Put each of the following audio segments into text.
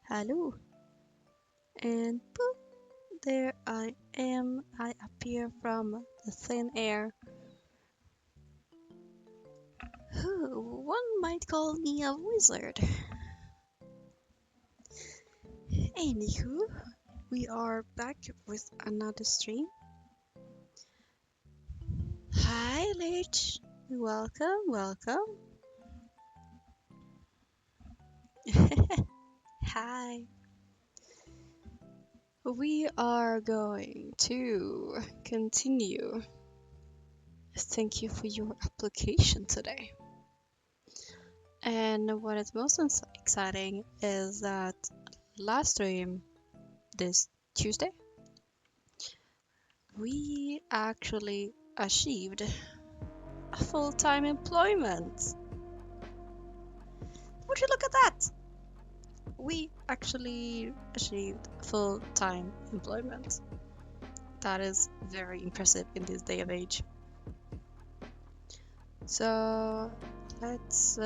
Hello. And boop, there I am. I appear from the thin air. One might call me a wizard. Anywho, we are back with another stream. Hi, Lich. Welcome, welcome. Hi. We are going to continue. Thank you for your application today. And what is most exciting is that last stream, this Tuesday, we actually achieved a full-time employment. Would you look at that? We actually achieved full-time employment. That is very impressive in this day of age. So let's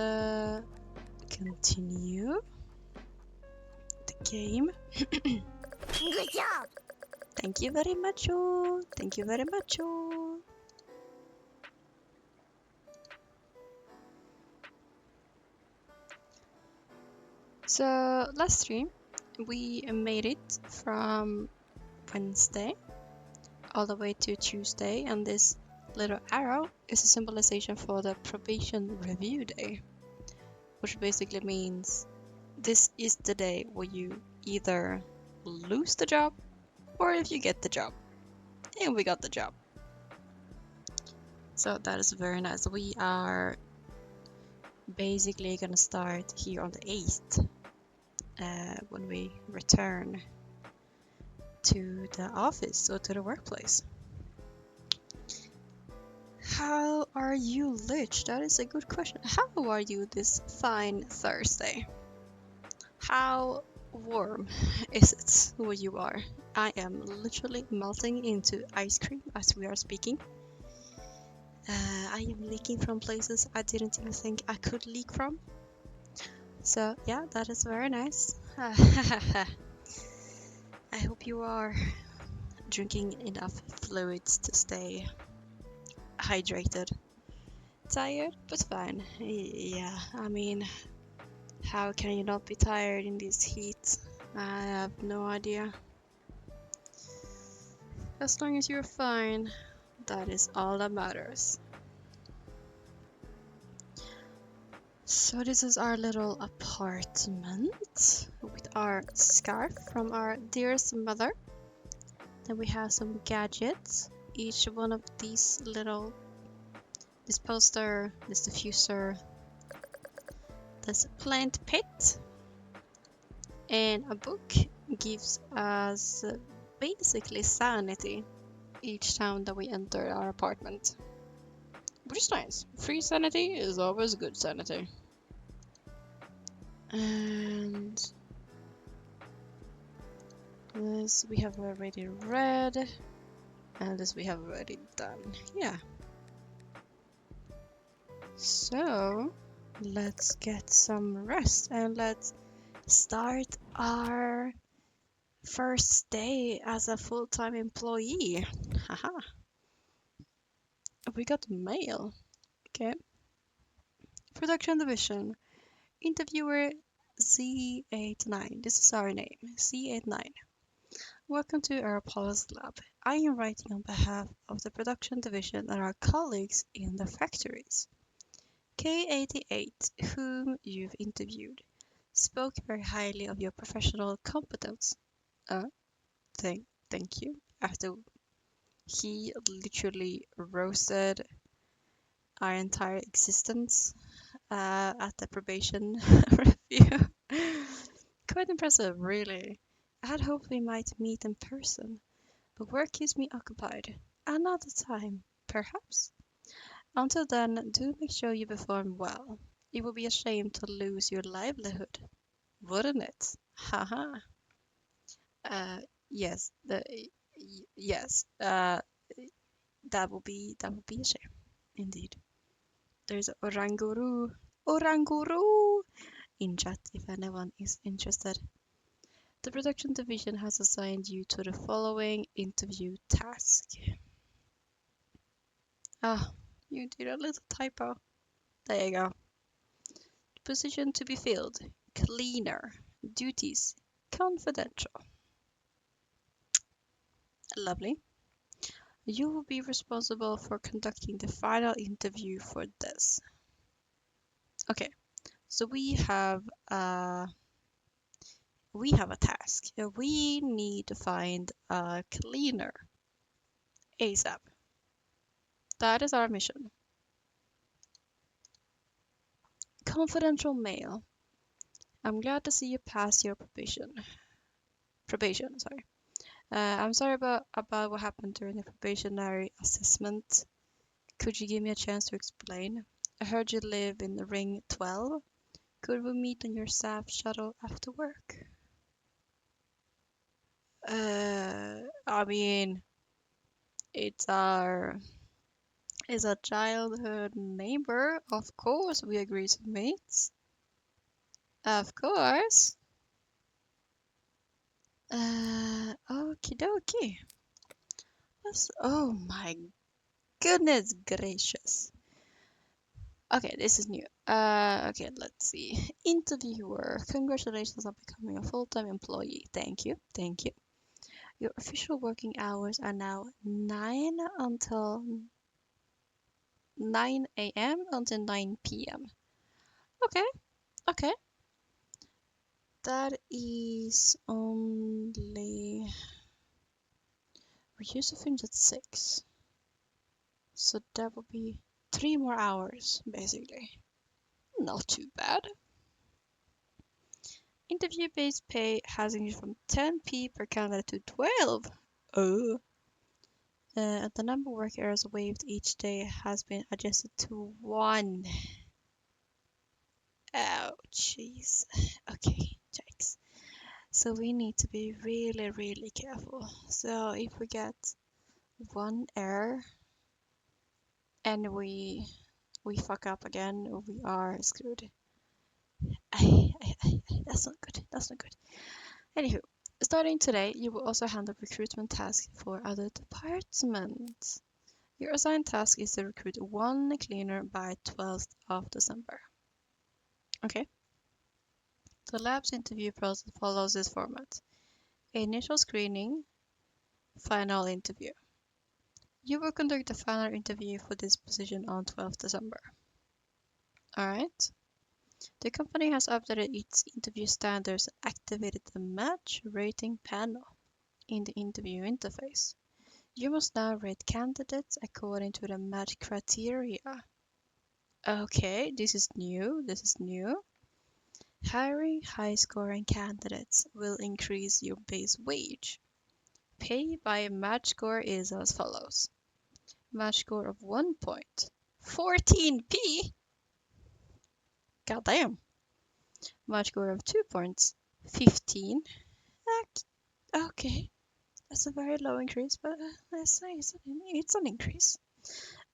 continue the game. Good job! Thank you very much. Thank you very much. So last stream we made it from Wednesday all the way to Tuesday, and this little arrow is a symbolization for the probation review day, which basically means this is the day where you either lose the job or if you get the job. And we got the job. So that is very nice. We are basically gonna start here on the 8th when we return to the office or to the workplace. How are you, Lich? That is a good question. How are you this fine Thursday? How warm is it where you are? I am literally melting into ice cream as we are speaking. I am leaking from places I didn't even think I could leak from. So yeah, that is very nice. I hope you are drinking enough fluids to stay hydrated. Tired, but fine. Yeah, I mean, how can you not be tired in this heat? I have no idea. As long as you're fine, that is all that matters. So this is our little apartment with our scarf from our dearest mother. Then we have some gadgets. Each one of these little, this poster, this diffuser, this plant pit, and a book gives us basically sanity each time that we enter our apartment. Which is nice. Free sanity is always good sanity. And this we have already read. And this we have already done. Yeah. So let's get some rest and let's start our first day as a full-time employee. Haha. We got mail. Okay. Production division. Interviewer Z89. This is our name. Z89. Welcome to our policy lab. I am writing on behalf of the production division and our colleagues in the factories. K88, whom you've interviewed, spoke very highly of your professional competence. Thank you. After he literally roasted our entire existence at the probation review. Quite impressive, really. I had hoped we might meet in person, but work keeps me occupied. Another time, perhaps? Until then, do make sure you perform well. It would be a shame to lose your livelihood, wouldn't it? Haha. Yes, yes. That would be a shame, indeed. There's Oranguru. Oranguru! in chat if anyone is interested. The production division has assigned you to the following interview task. Ah, you did a little typo. There you go. Position to be filled. Cleaner. Duties. Confidential. Lovely. You will be responsible for conducting the final interview for this. Okay, so we have a task. We need to find a cleaner ASAP. That is our mission. Confidential mail. I'm glad to see you pass your probation. Probation, sorry. I'm sorry about what happened during the probationary assessment. Could you give me a chance to explain? I heard you live in Ring 12. Could we meet on your staff shuttle after work? I mean, it's our is a childhood neighbor. Of course, we agree to meet. Of course. Okie dokie. Oh my goodness gracious. Okay, this is new. Okay, let's see. Interviewer, congratulations on becoming a full-time employee. Thank you, thank you. Your official working hours are now 9 a.m. until 9 p.m. Okay, okay. That is only we used to finish at 6. So that would be 3 more hours, basically. Not too bad. Interview-based pay has increased from 10p per candidate to 12. Oh. The number of work hours waived each day has been adjusted to 1. Oh, jeez. Okay, yikes. So we need to be really, really careful. So if we get 1 error and we fuck up again, we are screwed. That's not good. That's not good. Anywho, starting today, you will also handle recruitment tasks for other departments. Your assigned task is to recruit 1 cleaner by 12th of December. Okay. The lab's interview process follows this format: initial screening, final interview. You will conduct the final interview for this position on 12th December. Alright. The company has updated its interview standards and activated the match rating panel in the interview interface. You must now rate candidates according to the match criteria. Okay, this is new. This is new. Hiring high-scoring candidates will increase your base wage. Pay by match score is as follows. Match score of 1 point. 14p? Goddamn. Match score of 2 points. 15. Okay. That's a very low increase, but let's say it's an increase.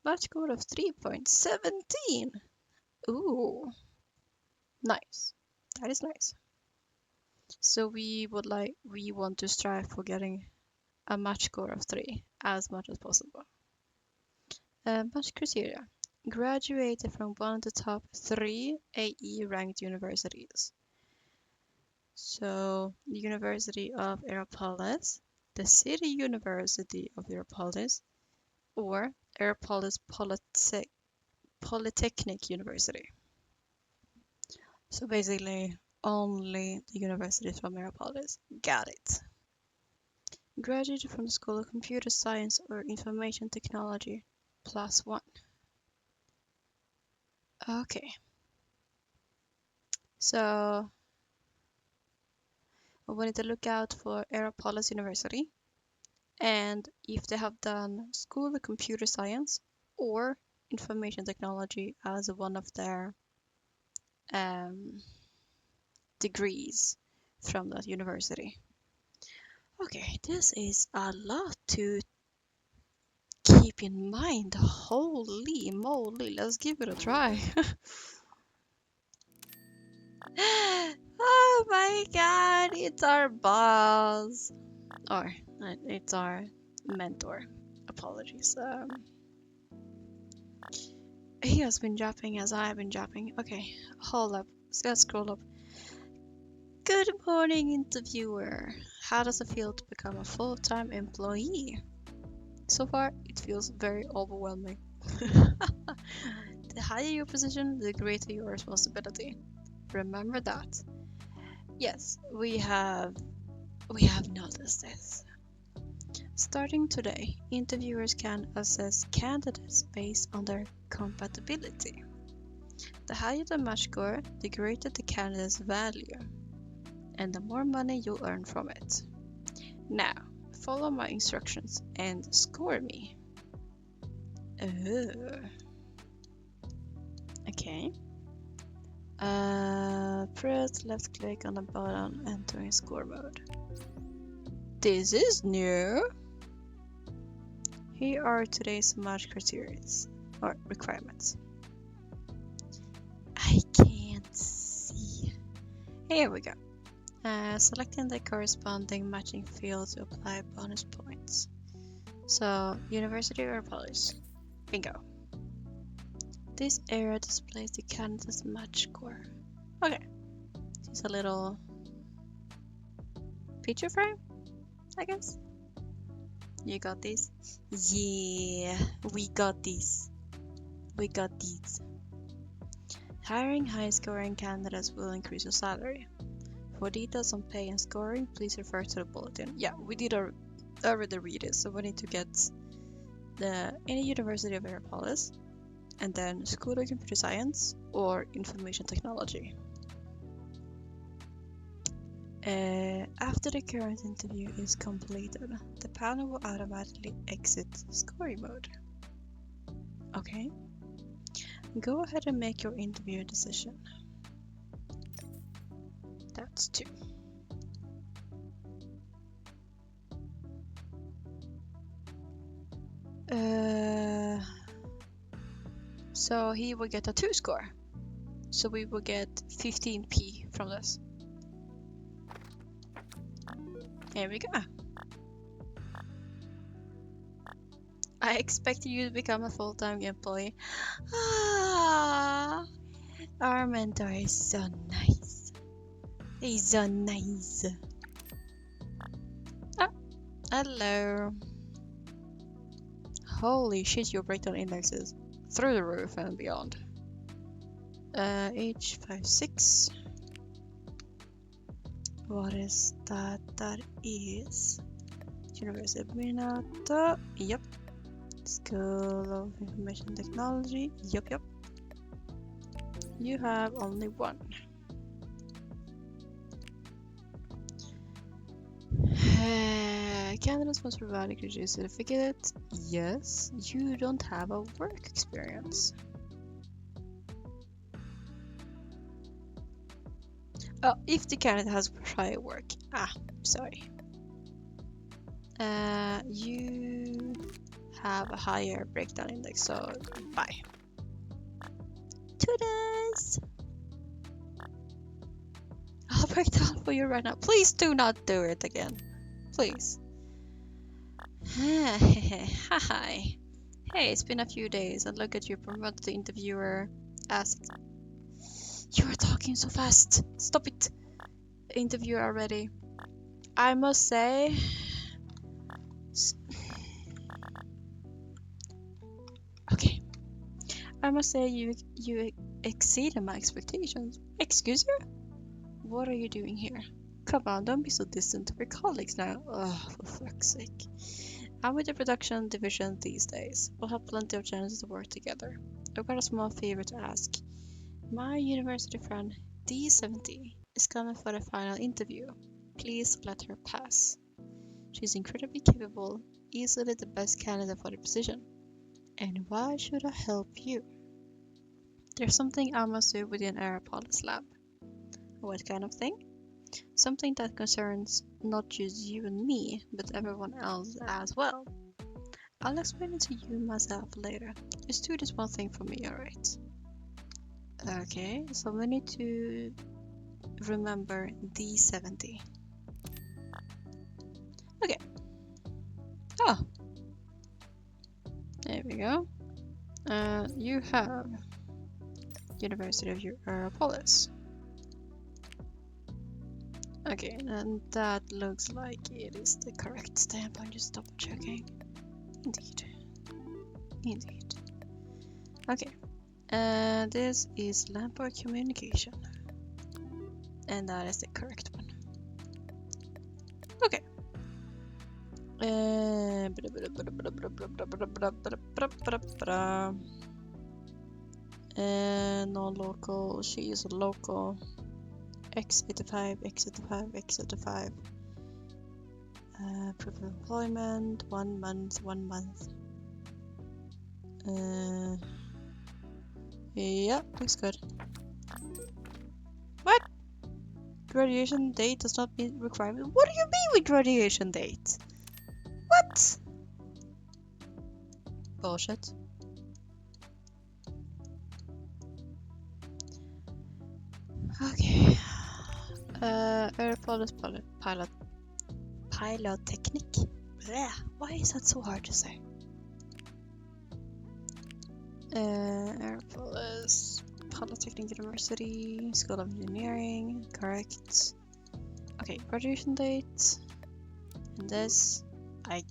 Match score of 3 points. 17. Ooh. Nice. That is nice. So we want to strive for getting a match score of 3 as much as possible. Match criteria. Graduated from one of the top 3 AE ranked universities. So the University of Aeropolis, the City University of Aeropolis, or Aeropolis Polytechnic University. So basically only the universities from Aeropolis. Got it. Graduated from the School of Computer Science or Information Technology, +1. Okay. So we need to look out for Aeropolis University, and if they have done School of Computer Science or Information Technology as one of their degrees from that university. Okay, this is a lot to keep in mind. Holy moly, let's give it a try. Oh my god, it's our boss. Or it's our mentor. Apologies. He has been dropping as I have been dropping. Okay, hold up. Let's scroll up. Good morning, interviewer. How does it feel to become a full-time employee? So far, it feels very overwhelming. The higher your position, the greater your responsibility. Remember that. Yes, we have noticed this. Starting today, interviewers can assess candidates based on their compatibility. The higher the match score, the greater the candidate's value, and the more money you'll earn from it. Now, follow my instructions and score me. Oh, okay. Press left click on the button, entering score mode. This is new. Here are today's match criteria or requirements. I can't see. Here we go. Selecting the corresponding matching field to apply bonus points. So, university or college. Bingo. This area displays the candidate's match score. Okay. Just a little picture frame, I guess. You got this? Yeah, we got this. We got these. Hiring high-scoring candidates will increase your salary. For details on pay and scoring, please refer to the bulletin. Yeah, we did already read it, so we need to get any University of Aeropolis, and then School of Computer Science or Information Technology. After the current interview is completed, the panel will automatically exit scoring mode. Okay. Go ahead and make your interview decision. That's 2. So he will get a 2 score. So we will get 15p from this. Here we go. I expect you to become a full-time employee. Ah, our mentor is so nice. He's so nice. Oh, hello. Holy shit, your breakdown indexes through the roof and beyond. H56. What is that? That is University of Minato. Yep. School of Information Technology. Yep. You have only 1. Candidates must provide a graduate certificate. Yes, you don't have a work experience. Oh, if the candidate has prior work. Sorry. You have a higher breakdown index, so bye. Toodles! I'll break down for you right now. Please do not do it again. Please. Hi. Hey, it's been a few days, and look at you promoted the interviewer as... You are talking so fast. Stop it. Interviewer already. I must say... Okay. I must say you exceeded my expectations. Excuse you? What are you doing here? Come on, don't be so distant. We're colleagues now. Oh, for fuck's sake. I'm with the production division these days. We'll have plenty of chances to work together. I've got a small favor to ask. My university friend, D70, is coming for the final interview. Please let her pass. She's incredibly capable, easily the best candidate for the position. And why should I help you? There's something I must do within Aeropolis lab. What kind of thing? Something that concerns not just you and me, but everyone else as well. I'll explain it to you myself later. Just do this one thing for me, alright? Okay, so we need to remember D70. Okay. Oh, there we go. You have University of Europolis. Okay, and that looks like it is the correct stamp. I'm just double checking. Indeed. Indeed. Okay. This is Lampard Communication. And that is the correct one. Okay. Non-local, she is a local. X85, X85, X85. Proof of employment, 1 month, 1 month. Yeah, looks good. What? Graduation date does not meet requirement. What do you mean with graduation date? What? Bullshit. Okay. Airport pilot technique. Blech. Why is that so hard to say? Airport Polytechnic University, School of Engineering, correct. Okay, graduation date. And this, I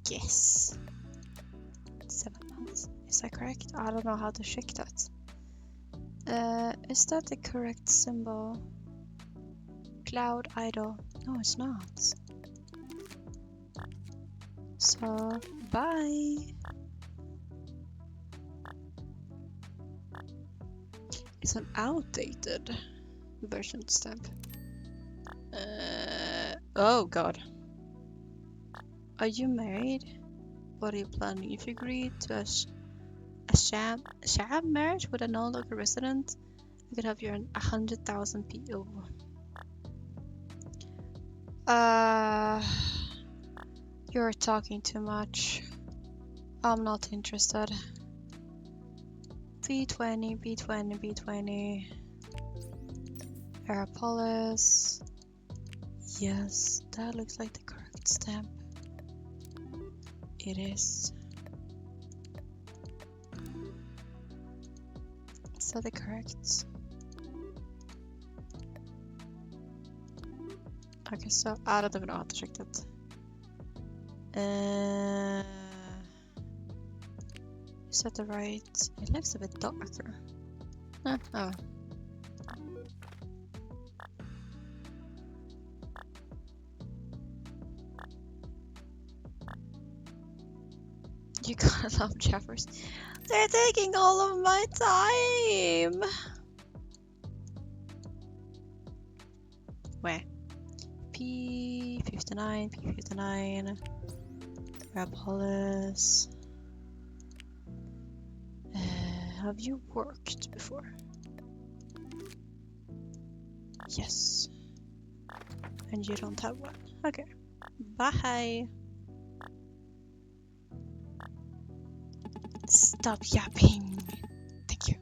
guess, 7 months. Is that correct? I don't know how to check that. Is that the correct symbol? Cloud idle. No, it's not. So, bye. It's an outdated version stamp. Oh god. Are you married? What are you planning? If you agree to a sham marriage with a non-local resident, I could have you earn 100,000 PO. You're talking too much. I'm not interested. B20, B20, B20. Aeropolis. Yes, that looks like the correct stamp. It is. Is that the correct? Okay, so I don't even know how to check that. Is that the right? It looks a bit darker. Oh. You gotta love Jeffers. They're taking all of my time! Where? P59, P59. Rapolis. Have you worked before? Yes. And you don't have one. Okay. Bye. Stop yapping. Thank you.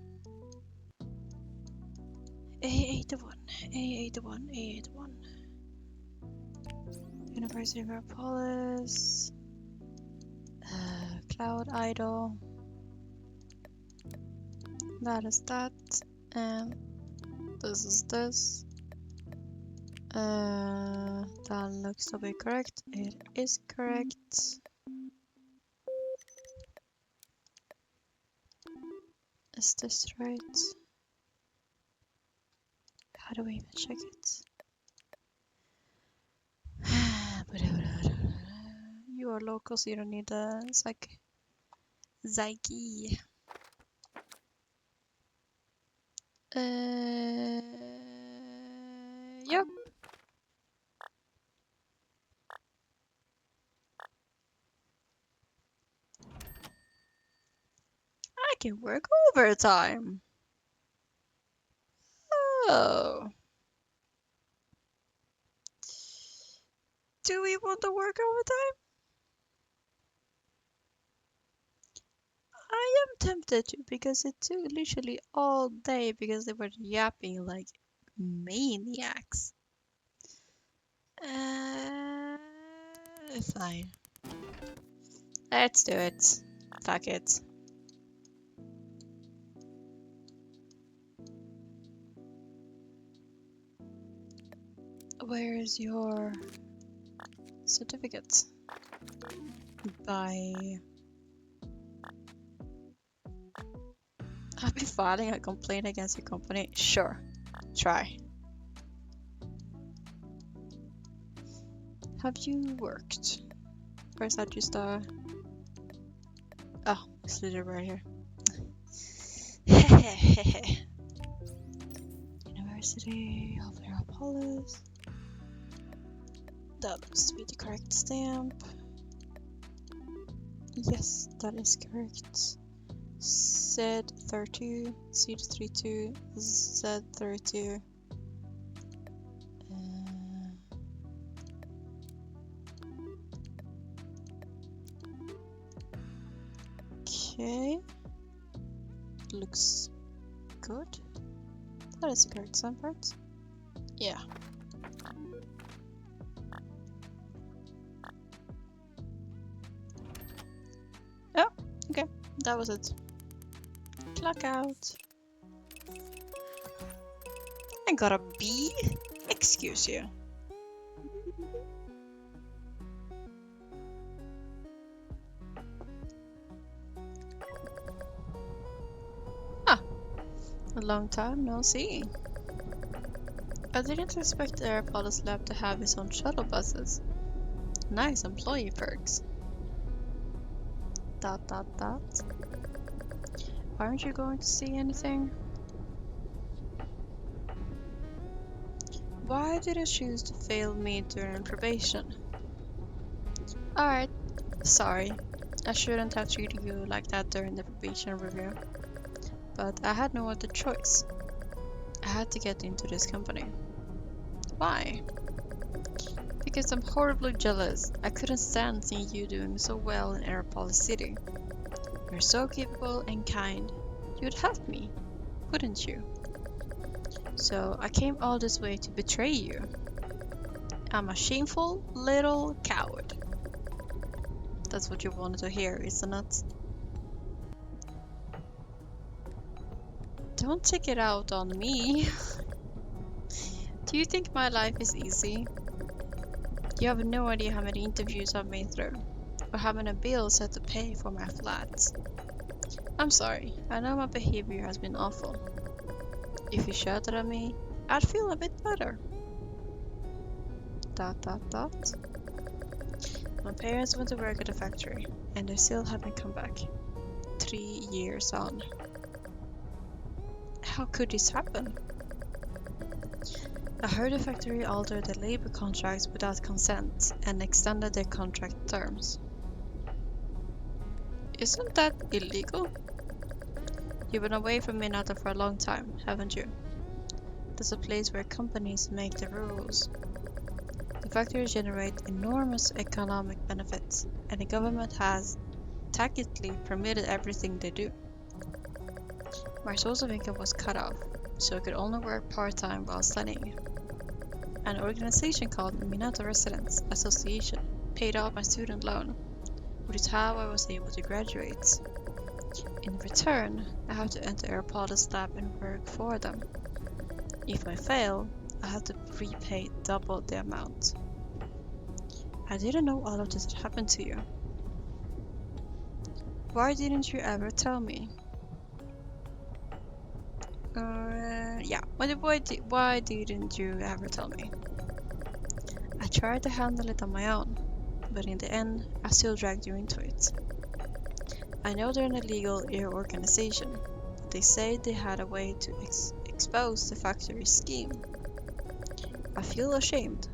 A81, A81, A81. University of Rapolis. Cloud Idol. That is that. And this is this. That looks to be correct. It is correct. Is this right? How do we even check it? You are local, so you don't need a psyche. Yep. I can work overtime. Oh. Do we want to work overtime? I am tempted to because it took literally all day because they were yapping like Maniacs. Fine. Let's do it. Fuck it. Where's your certificate? Bye. I'll be filing a complaint against your company. Sure. Try. Have you worked? Or is that just a... Oh, it's literally right here. University of Aeropolis. That looks to be the correct stamp. Yes, that is correct. Z32, C32, Z32. Okay. Looks good. That is the correct stamp, right? Yeah. Oh, okay. That was it. Clock out. I got a B? Excuse you. Ah, a long time no see. I didn't expect the Aeropolis lab to have its own shuttle buses. Nice employee perks. ... Aren't you going to see anything? Why did you choose to fail me during probation? Alright, sorry. I shouldn't have treated you like that during the probation review. But I had no other choice. I had to get into this company. Why? Because I'm horribly jealous. I couldn't stand seeing you doing so well in Aeropolis City. You're so capable and kind. You'd help me, wouldn't you? So I came all this way to betray you. I'm a shameful little coward. That's what you wanted to hear, isn't it? Don't take it out on me. Do you think my life is easy? You have no idea how many interviews I've been through, or how many bills I had to pay for my flat. I'm sorry, I know my behavior has been awful. If you shouted at me, I'd feel a bit better. ... My parents went to work at the factory, and they still haven't come back. 3 years on. How could this happen? I heard the factory altered their labor contracts without consent and extended their contract terms. Isn't that illegal? You've been away from Minata for a long time, haven't you? That's a place where companies make the rules. The factories generate enormous economic benefits, and the government has tacitly permitted everything they do. My source of income was cut off, so I could only work part-time while studying. An organization called Minato Residents Association paid off my student loan, which is how I was able to graduate. In return, I have to enter Aeropolis lab and work for them. If I fail, I have to prepay double the amount. I didn't know all of this had happened to you. Why didn't you ever tell me? Yeah, why didn't you ever tell me? I tried to handle it on my own, but in the end, I still dragged you into it. I know they're an illegal organization. They say they had a way to expose the factory's scheme. I feel ashamed,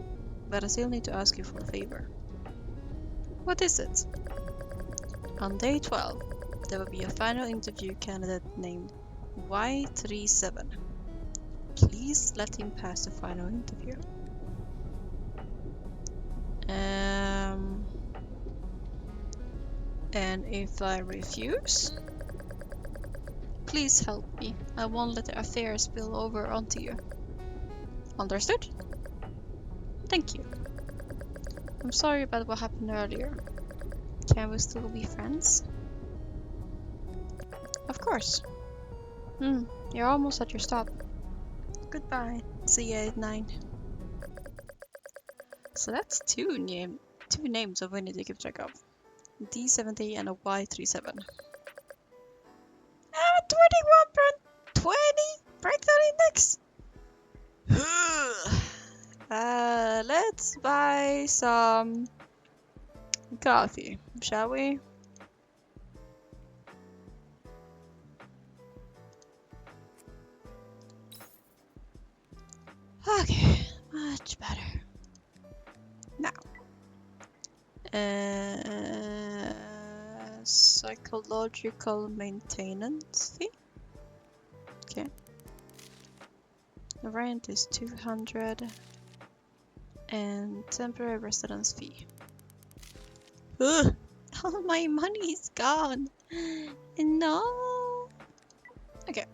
but I still need to ask you for a favor. What is it? On day 12, there will be a final interview candidate named Y37. Please let him pass the final interview. And if I refuse? Please help me. I won't let the affair spill over onto you. Understood? Thank you. I'm sorry about what happened earlier. Can we still be friends? Of course. You're almost at your stop. Goodbye. See you at 9. So that's two names of Winnie to keep track of. D70 and a Y37. 21.20 breakdown index. Let's buy some coffee, shall we? Okay, much better. Now, psychological maintenance fee. Okay. The rent is 200 and temporary residence fee. Ugh, all my money is gone. No. Okay.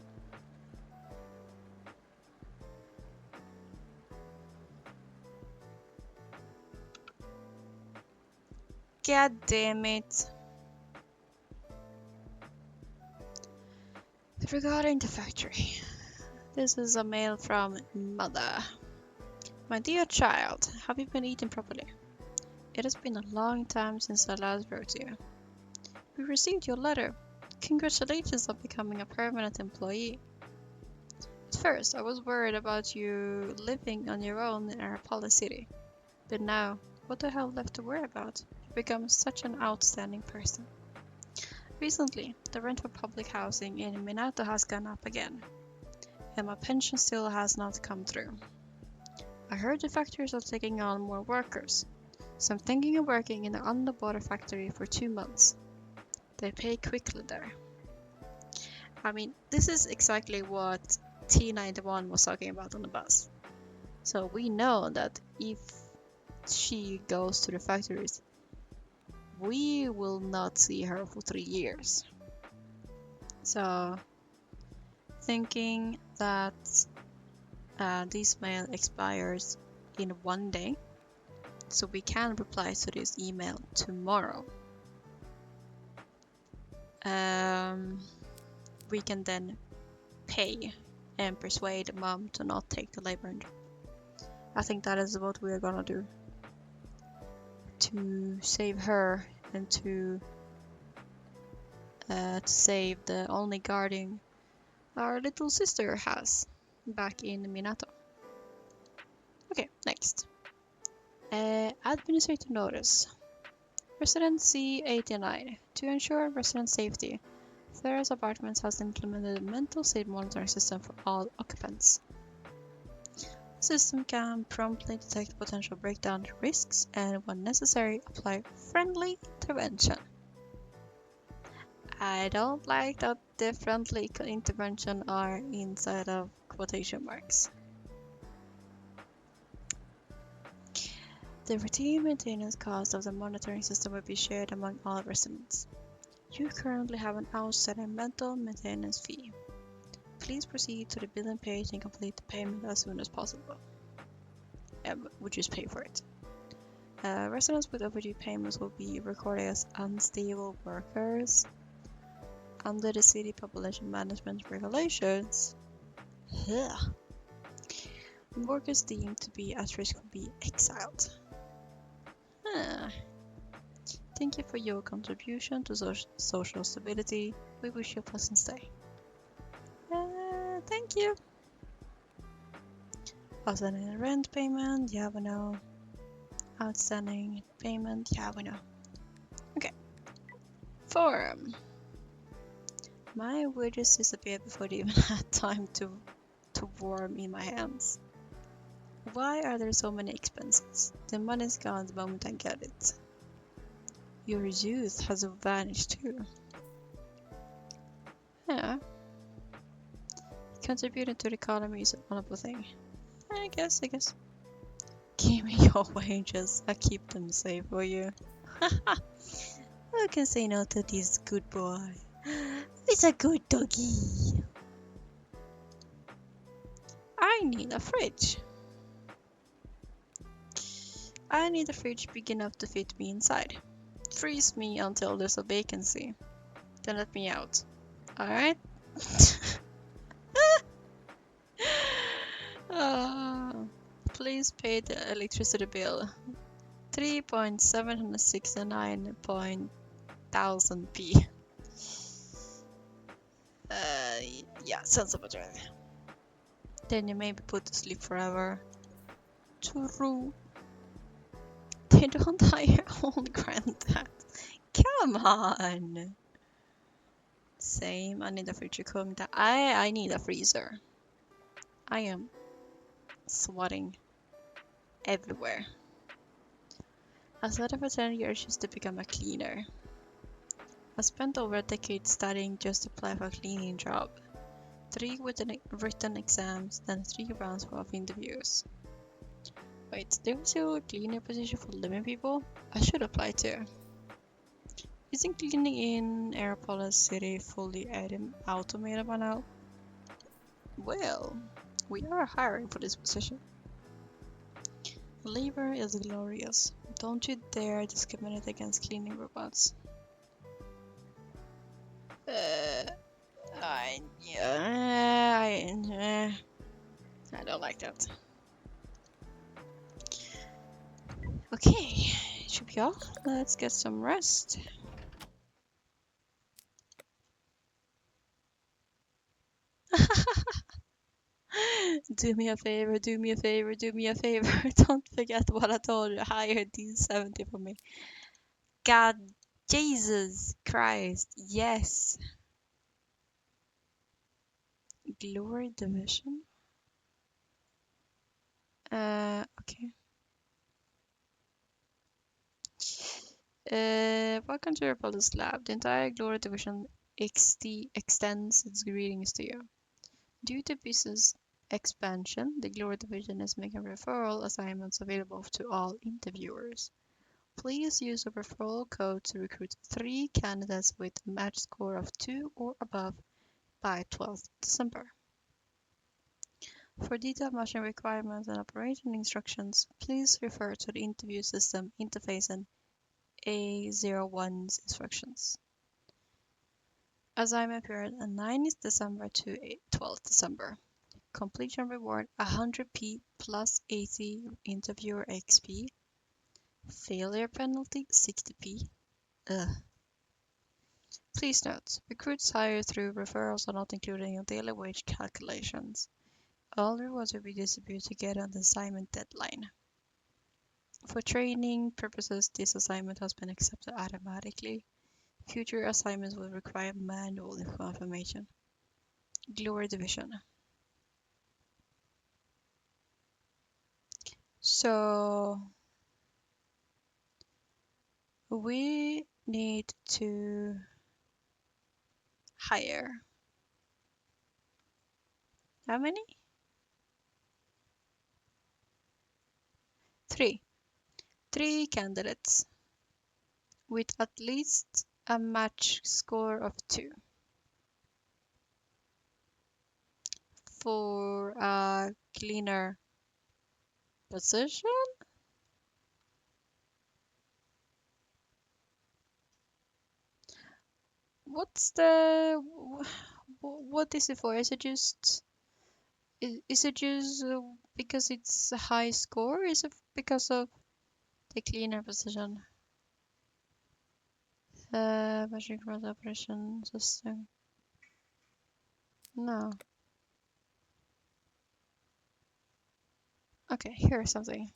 God damn it. Regarding the factory, this is a mail from Mother. My dear child, have you been eating properly? It has been a long time since I last wrote to you. We received your letter. Congratulations on becoming a permanent employee. At first, I was worried about you living on your own in Arapala City. But now, what the hell left to worry about? You've become such an outstanding person. Recently, the rent for public housing in Minato has gone up again, and my pension still has not come through. I heard the factories are taking on more workers, so I'm thinking of working in the underwater factory for 2 months. They pay quickly there. I mean, this is exactly what T91 was talking about on the bus. So we know that if she goes to the factories, we will not see her for 3 years. So, thinking that this mail expires in 1 day, so we can reply to this email tomorrow. We can then pay and persuade mom to not take the labor job. I think that is what we are gonna do to save her and to save the only guardian our little sister has back in Minato. Okay, next. Administrative notice. Resident C89. To ensure resident safety, Thera's Apartments has implemented a mental state monitoring system for all occupants. The system can promptly detect potential breakdown risks and, when necessary, apply friendly intervention. I don't like that the friendly intervention are inside of quotation marks. The routine maintenance cost of the monitoring system will be shared among all residents. You currently have an outstanding mental maintenance fee. Please proceed to the billing page and complete the payment as soon as possible. We just pay for it. Residents with overdue payments will be recorded as unstable workers. Under the city population management regulations, workers deemed to be at risk will be exiled. Thank you for your contribution to social stability. We wish you a pleasant stay. Thank you. Outstanding rent payment, yeah, we know. Outstanding payment, yeah, we know. Okay. Forum. My wages disappeared before they even had time to warm in my hands. Why are there so many expenses? The money's gone the moment I get it. Your youth has vanished too. Yeah. Contributing to the economy is an honorable thing. I guess. Give me your wages. I keep them safe for you. Who can say no to this good boy? He's a good doggy. I need a fridge. I need a fridge big enough to fit me inside. Freeze me until there's a vacancy. Then let me out. Alright? uh, please pay the electricity bill. 3.769 P. Yeah, sounds about right. Then you may be put to sleep forever. True. They don't hire old granddad. Come on. Same. I need a fridge cooking that. I need a freezer. I am sweating everywhere. I studied for 10 years just to become a cleaner. I spent over a decade studying just to apply for a cleaning job. 3 written exams, then 3 rounds of interviews. Wait, there was a cleaner position for living people? I should apply too. Isn't cleaning in Aeropolis City fully automated by now? Well, we are hiring for this position. Labor is glorious. Don't you dare discriminate against cleaning robots. I don't like that. Okay, should be all. Let's get some rest. Do me a favor, do me a favor, do me a favor. Don't forget what I told you. Hire these 70 for me. God, Jesus Christ, yes. Glory Division. Okay. Welcome to your Police Lab. The entire Glory Division XT extends its greetings to you. Due to business expansion, the Glory Division is making referral assignments available to all interviewers. Please use a referral code to recruit 3 candidates with a match score of 2 or above by 12th December. For detailed matching requirements and operation instructions, please refer to the interview system interface and A01's instructions. Assignment period 9th December to 12th December. Completion reward 100p plus 80 interviewer XP. Failure penalty 60p. Ugh. Please note, recruits hired through referrals are not included in your daily wage calculations. All rewards will be distributed together on the assignment deadline. For training purposes, this assignment has been accepted automatically. Future assignments will require manual confirmation. Glory Division. So we need to hire how many? 3. 3 candidates with at least a match score of 2 for a cleaner position. What's the what is it for? Is it just because it's a high score? Is it because of the cleaner position? Machine cross operation system. No. Okay, here's something.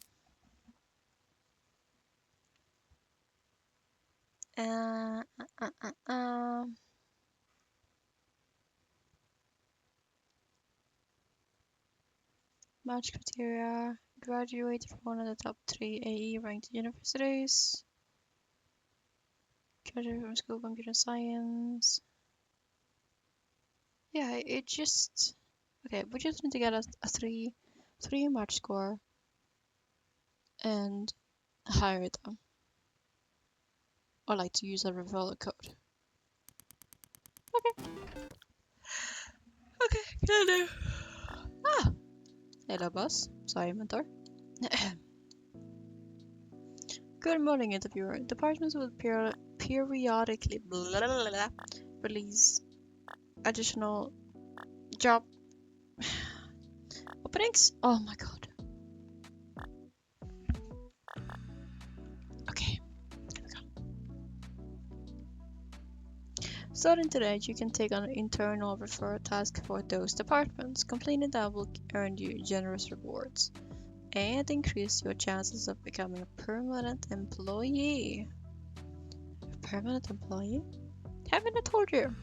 Uh, uh, uh, uh, Match criteria. Graduated from one of the top 3 AE ranked universities. Graduated from School of Computer Science. Yeah, it just... Okay, we just need to get a 3 match score and hire them. Or like to use a referral code. Okay. Okay, can do. Ah! Hello boss. Sorry mentor. Good morning, interviewer. Departments will periodically release additional job openings. Oh my god. Okay. Starting today, you can take on an internal referral task for those departments. Completing that will earn you generous rewards and increase your chances of becoming a permanent employee. Permanent employee? Haven't I told you?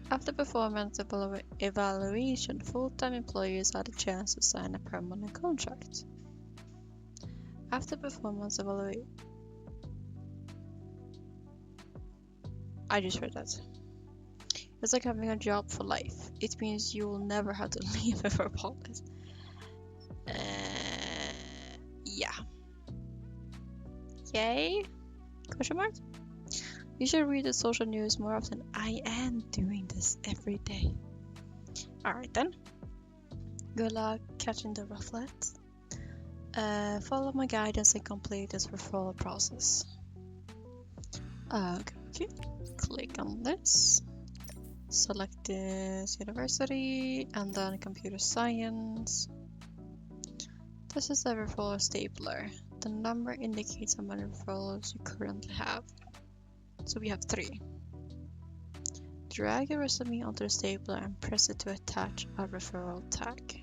After performance evaluation, full-time employees had a chance to sign a permanent contract. After performance evaluation, I just read that. It's like having a job for life. It means you will never have to leave it for politics. Yeah. Yay? Question mark? You should read the social news more often. I am doing this every day. Alright then. Good luck catching the rufflet. Follow my guidance and complete this referral process. Okay. Click on this. Select this university and then computer science. This is a referral stapler. The number indicates how many referrals you currently have. So we have 3. Drag your resume onto the stapler and press it to attach a referral tag.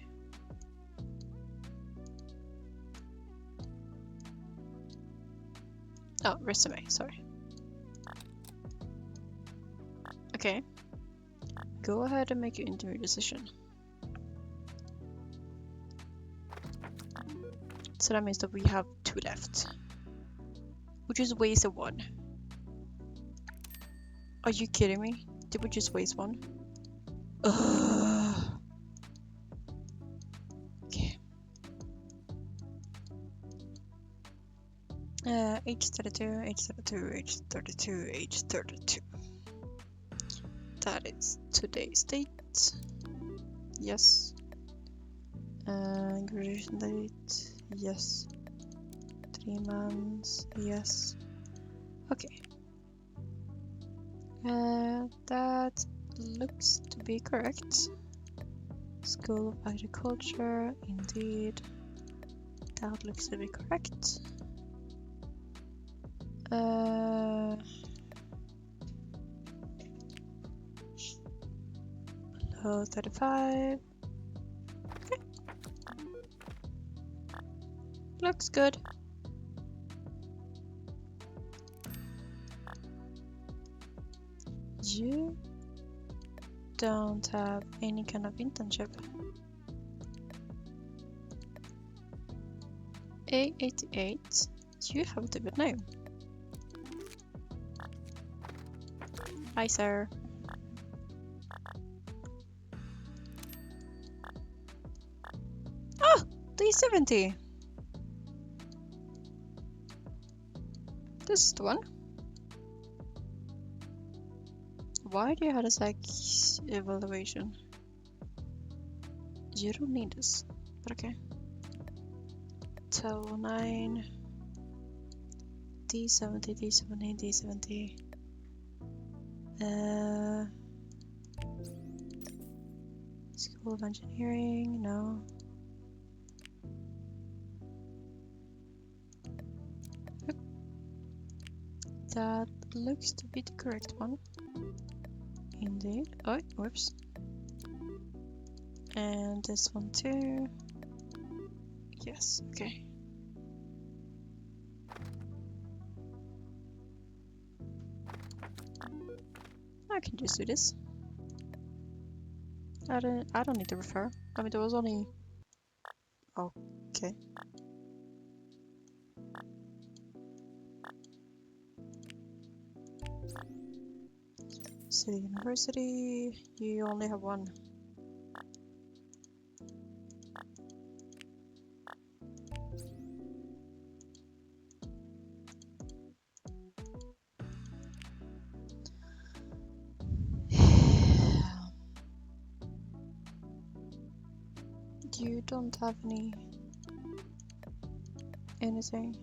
Oh, resume, sorry. Okay. Go ahead and make your interview decision. So that means that we have 2 left. We just wasted 1. Are you kidding me? Did we just waste 1? Ugh. Okay. Age 32, age 32, age 32, age 32. That is today's date. Yes. Graduation date. Yes. 3 months. Yes. Okay. That looks to be correct. School of Agriculture, indeed. That looks to be correct. Below 35. Okay. Looks good. You don't have any kind of internship. A88. You have a debut name. Hi, sir. Oh, D70. This is the one. Why do you have a psych evaluation? You don't need this, but okay. Tel 9, D70, D70, D70. School of Engineering, no. Yep. That looks to be the correct one. Indeed. Oh, whoops. And this one too. Yes, okay. I can just do this. I don't need to refer. I mean, there was only... Okay. City University, you only have 1. You don't have anything.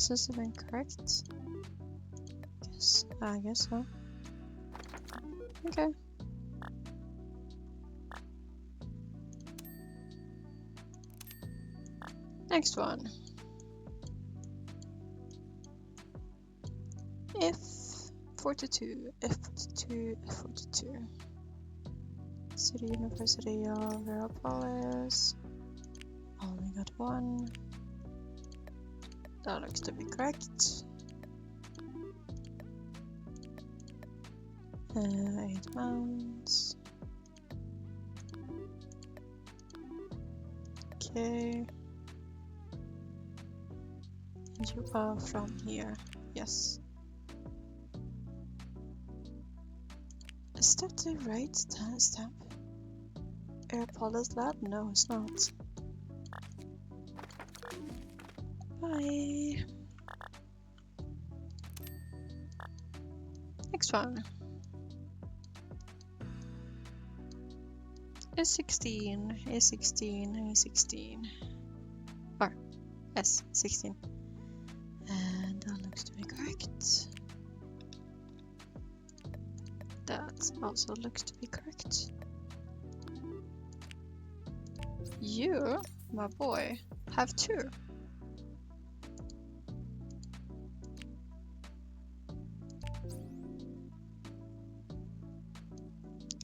Is this even correct? Yes, I guess so. Okay. Next one. F42, F42, F42. City University of Veropolis. Only got one. That looks to be correct. 8 months. Okay. And you are from here. Yes. Is that the right stamp? Airpolis lab? No, it's not. Bye. Next one. S16, A16, A16. Or S16. And that looks to be correct. That also looks to be correct. You, my boy, have 2.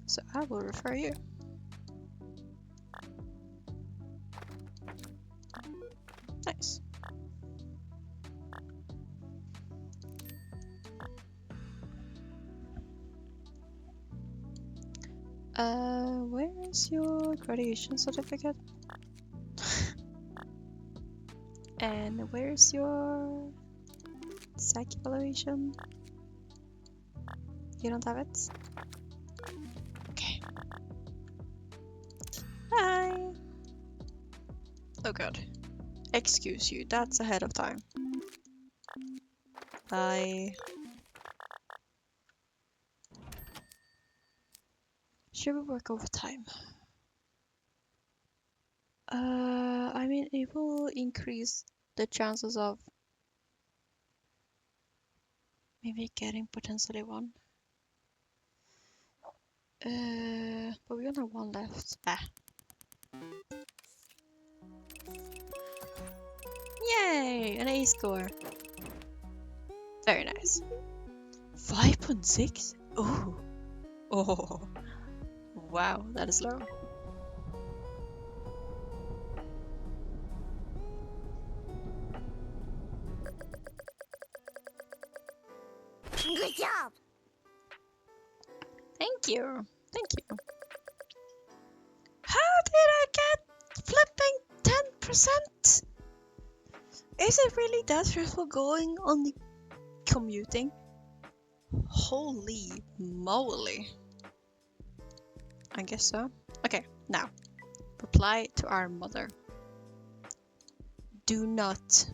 So I will refer you. Nice. Where is your graduation certificate? And where's your psych evaluation? You don't have it? Okay. Bye! Oh god. Excuse you, that's ahead of time. Bye. Should we work overtime? I mean, it will increase the chances of maybe getting potentially one. But we only have one left. Ah. Yay! An A score. Very nice. 5.6? Oh. Oh. Wow, that is low. Good job. Thank you. Thank you. How did I get flipping 10%? Is it really that stressful going on the commuting? Holy moly. I guess so. Okay, now, reply to our mother. Do not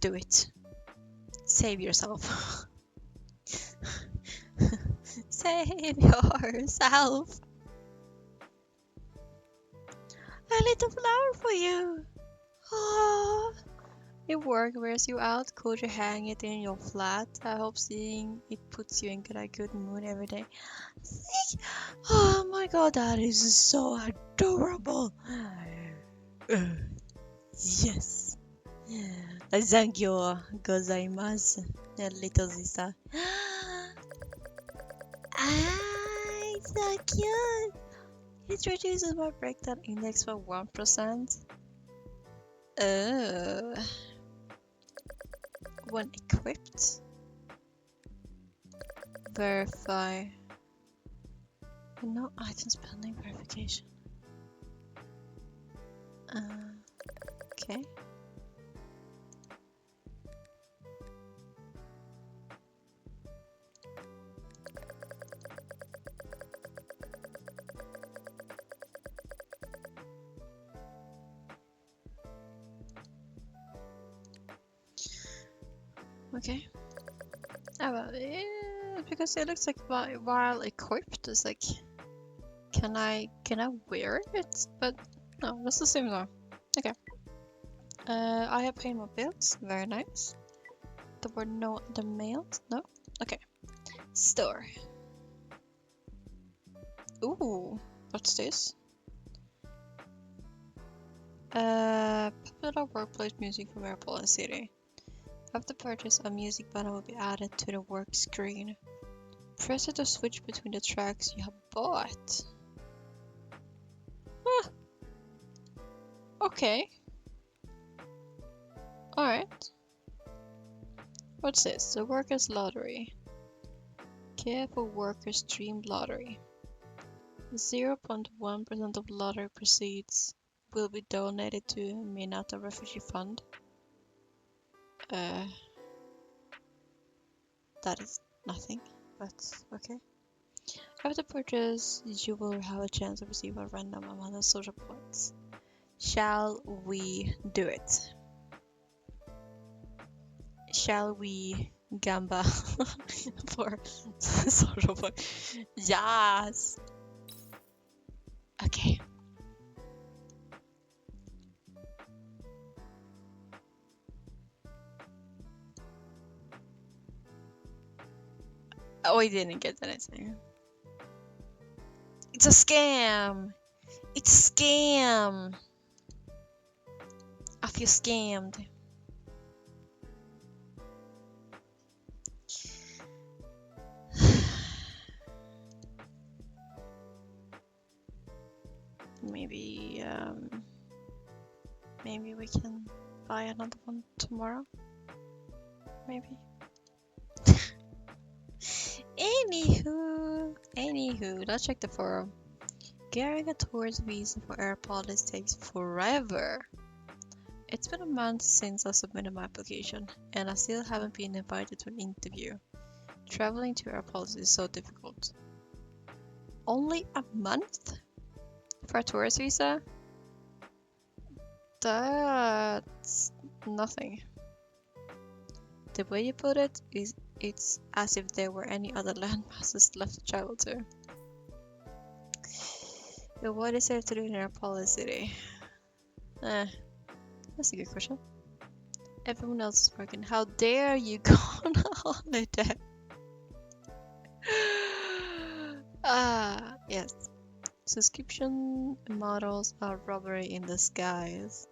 do it. Save yourself. Save yourself. A little flower for you. Oh. It work wears you out. Could you hang it in your flat? I hope seeing it puts you in a good mood every day. Oh my god, that is so adorable. Yes. Thank you gozaimasu, little sister. Ah, it's so cute. It reduces my breakdown index by 1%. Oh. When equipped, verify. No item spending verification. Okay. Okay. Well, yeah, because it looks like while equipped, it's like, can I wear it? But no, that's the same though. Okay. I have paid my bills. Very nice. There were no other mails. No. Okay. Store. Ooh, what's this? Popular workplace music from Airport City. After purchase, a music button will be added to the work screen. Press it to switch between the tracks you have bought. Huh. Okay. Alright. What's this? The Workers' Lottery. Careful Workers Dream Lottery. 0.1% of lottery proceeds will be donated to Minata Refugee Fund. Uh, that is nothing, but okay. After purchase, you will have a chance to receive a random amount of social points. Shall we do it? Shall we gamba for social points? Yes! Okay. Oh, we didn't get anything. It's a scam! It's a scam! I feel scammed. Maybe, maybe we can buy another one tomorrow. Maybe. Anywho, let's check the forum. Getting a tourist visa for Airpolis takes forever. It's been a month since I submitted my application, and I still haven't been invited to an interview. Traveling to Airpolis is so difficult. Only a month for a tourist visa? That's nothing. The way you put it is it's as if there were any other landmasses left to travel to. What is there to do in Airpolis City? That's a good question. Everyone else is working. How dare you go on a holiday? Yes. Subscription models are robbery in disguise.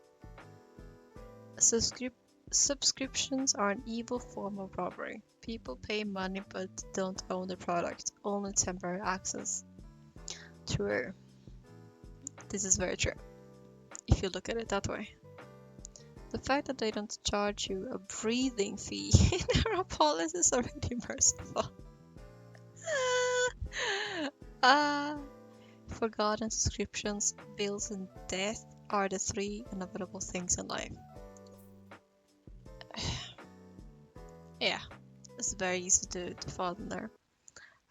Subscriptions are an evil form of robbery. People pay money but don't own the product, only temporary access. True. This is very true, if you look at it that way. The fact that they don't charge you a breathing fee in their policy is already merciful. Forgotten subscriptions, bills, and death are the three inevitable things in life. Yeah, it's very easy to fall in there.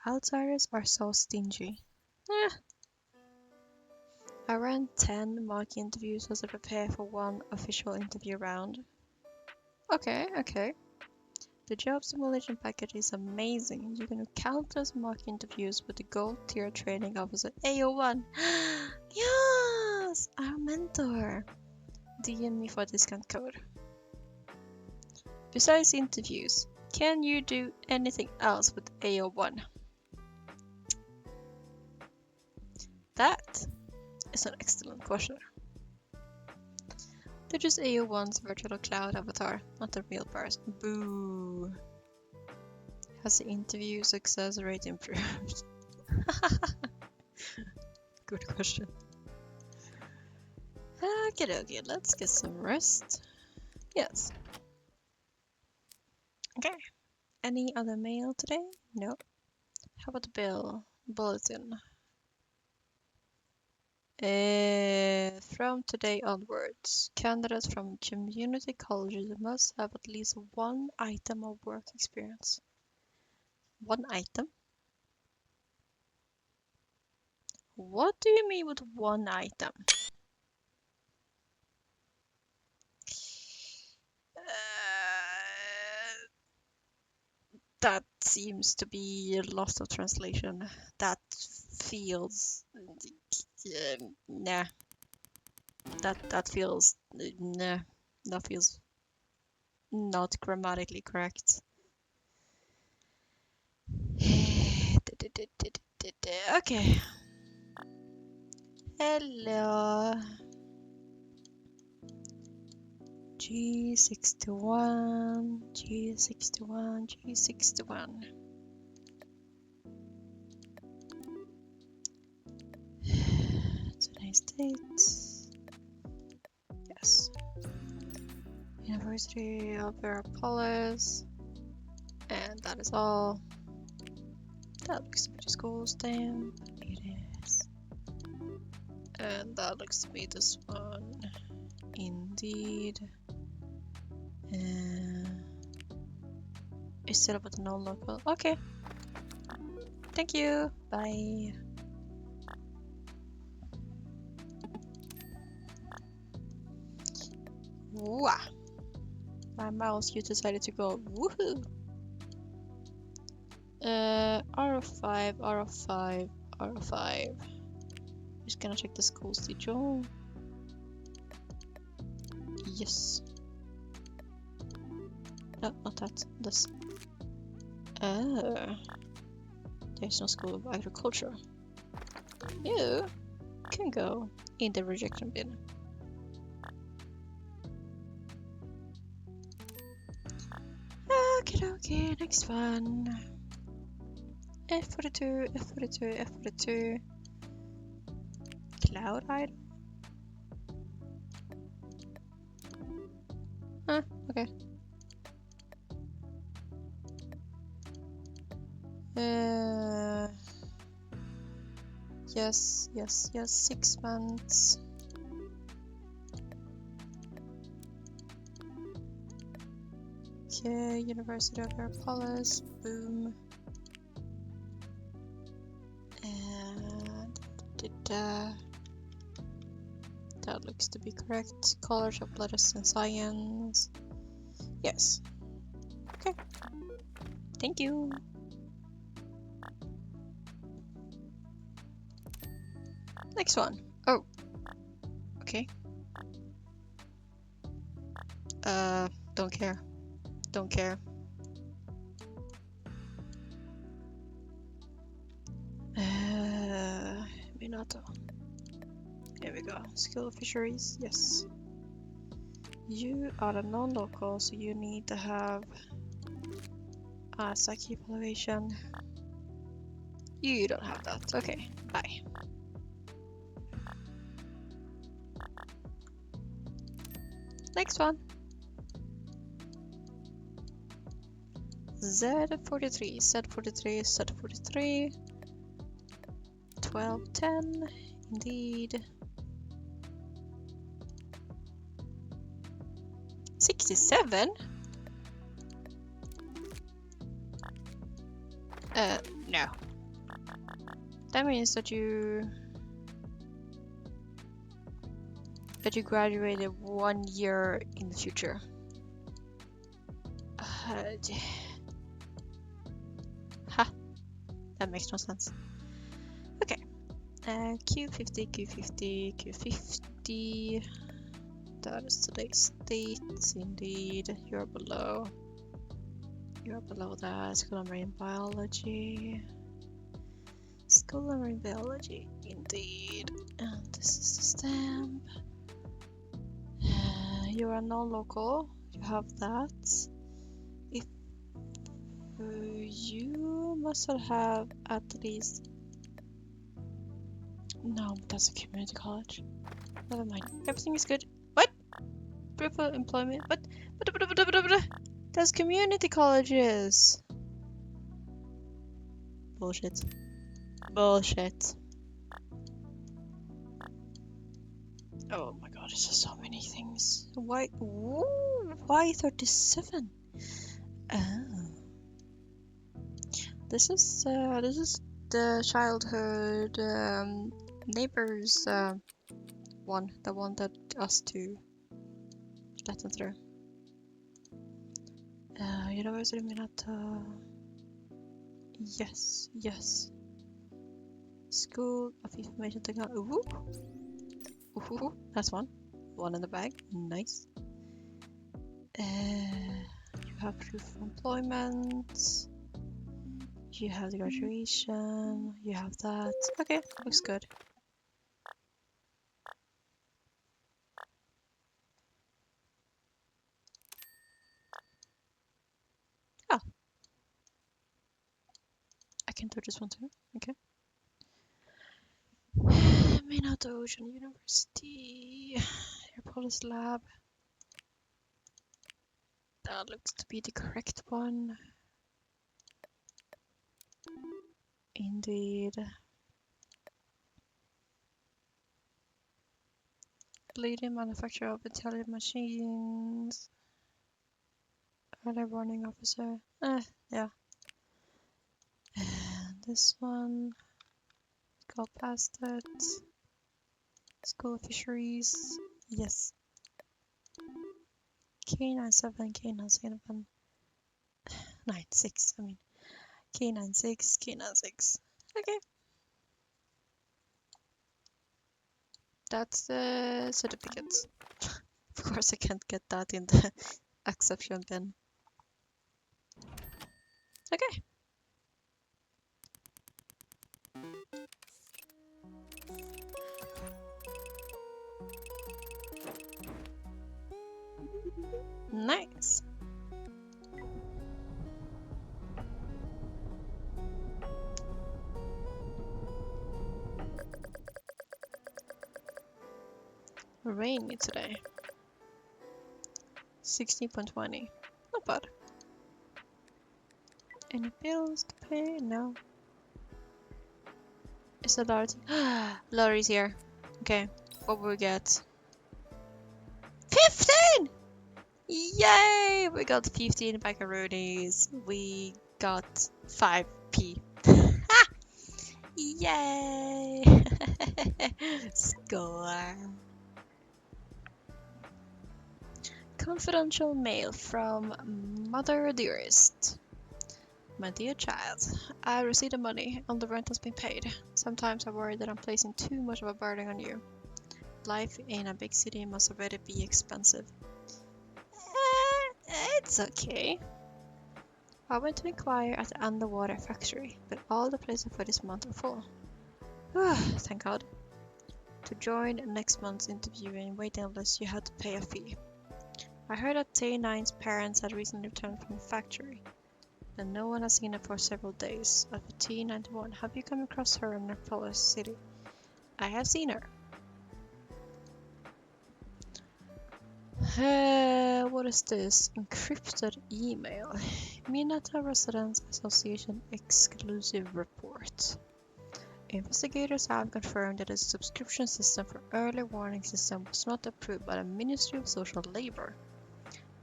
Outsiders are so stingy. Eh. I ran 10 mock interviews as I prepare for one official interview round. Okay. The job simulation package is amazing. You can do countless mock interviews with the gold tier training officer AO1. Yes! Our mentor. DM me for a discount code. Besides interviews, can you do anything else with AO1? That is an excellent question. They're just AO1's virtual cloud avatar, not a real person. Boo! Has the interview success rate improved? Good question. Okay, let's get some rest. Yes. Okay. Any other mail today? No. How about the bulletin? From today onwards, candidates from community colleges must have at least one item of work experience. One item? What do you mean with one item? That seems to be lost of translation. That feels... nah. That feels... nah. That feels not grammatically correct. Okay. Hello. G61, G61, G61. Today's date. Yes. University of Verapollis. And that is all. That looks to be the school stamp. It is. And that looks to be this one. Indeed. Instead of a non-local. Okay. Thank you. Bye. Wah! My mouse, you decided to go. Woohoo! R of 5, R of 5, R of 5. Just gonna check the school schedule. Yes. No, not that. This. There's no school of agriculture. You can go in the rejection bin. Okay, next one. F42, F42, F42. Cloud Idol. Okay. Yes, 6 months. Okay, University of Verapollis, boom. And that looks to be correct. College of Lettuce and Science. Yes. Okay. Thank you. Next one. Oh. Okay. Don't care. Don't care. Minato. Here we go. School of Fisheries. Yes. You are a non-local, so you need to have a psyche evaluation. You don't have that. Okay. Bye. Next one. Z43, Z43, Z43. 1210. Indeed. 67? No. That means that you graduated 1 year in the future. Ha. That makes no sense. Okay. Q50, Q50, Q50. That is today's date. Indeed. You're below. You're below that. School of Marine Biology. School of Marine Biology. Indeed. And this is the stamp. You are non-local. You have that. If you must have at least. No, that's a community college. Never mind. Everything is good. What? Proof of employment? But. That's community colleges. Bullshit. Bullshit. Oh my god, it's just so many things. Why? Ooh, why 37? Oh. This is the childhood neighbors one, the one that us two let them through. University of Minato. Yes. School of Information Technology. Ooh, that's one. One in the bag. Nice. You have proof of employment. You have the graduation. You have that. Okay, looks good. Oh, I can do this one too. Okay. Minato Ocean University. Air Police Lab. That looks to be the correct one. Indeed. Leading manufacturer of intelligent machines. Early warning officer. Yeah. And this one. Go past it. School of Fisheries. Yes. K97, K97. 96, I mean. K96, K96. Okay. That's the certificate. Of course I can't get that in the exception bin. Okay. Nice. Rainy today. 16.20. Not bad. Any bills to pay? No. Is the lottery? Lottery's here. Okay. What will we get? 15! Yay! We got 15 macaronis. We got 5p. Yay! Score. Confidential mail from Mother Dearest. My dear child, I received the money and the rent has been paid. Sometimes I worry that I'm placing too much of a burden on you. Life in a big city must already be expensive. It's okay. I went to inquire at the underwater factory, but all the places for this month are full. Thank God. To join next month's interview and waiting list, you had to pay a fee. I heard that T9's parents had recently returned from the factory, but no one has seen her for several days. As for T91, have you come across her in Nepal City? I have seen her. What is this? Encrypted email. Minata Residents Association exclusive report. Investigators have confirmed that a subscription system for early warning system was not approved by the Ministry of Social Labor.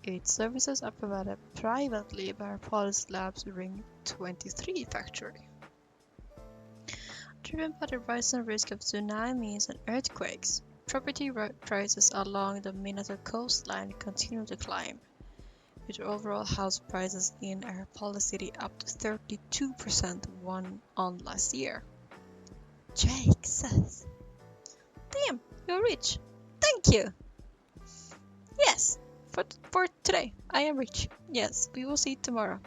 Its services are provided privately by Police Labs Ring 23 factory. Driven by the rising risk of tsunamis and earthquakes, property prices along the Minato coastline continue to climb, with overall house prices in Airpoli City up to 32% on last year. Jake says, "Damn, you're rich. Thank you. Yes, for today, I am rich. Yes, we will see tomorrow."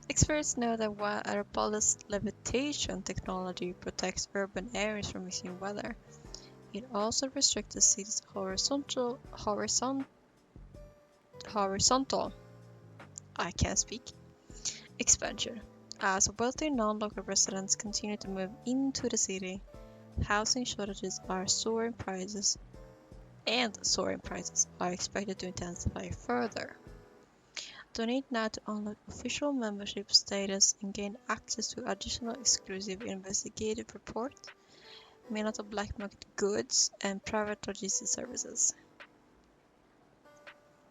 Experts know that while Airpoli's levitation technology protects urban areas from extreme weather, it also restricts the city's horizontal, I can't speak, expansion. As wealthy non-local residents continue to move into the city, housing shortages are soaring prices are expected to intensify further. Donate now to unlock official membership status and gain access to additional exclusive investigative reports, Minato black market goods, and private logistics services.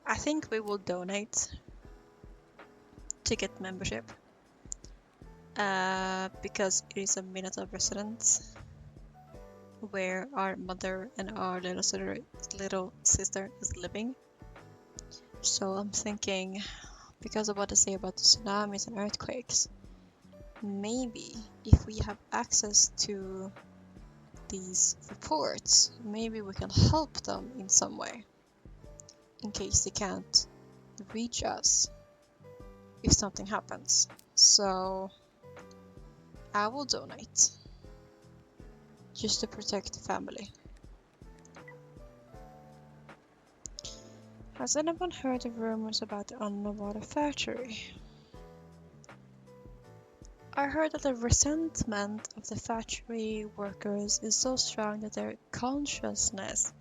I think we will donate to get membership because it is a Minato residence where our mother and our little sister is living. So I'm thinking, because of what they say about the tsunamis and earthquakes, maybe if we have access to these reports, maybe we can help them in some way. in case they can't reach us if something happens. So I will donate just to protect the family. Has anyone heard the rumors about the underwater factory? I heard that the resentment of the factory workers is so strong that their consciousness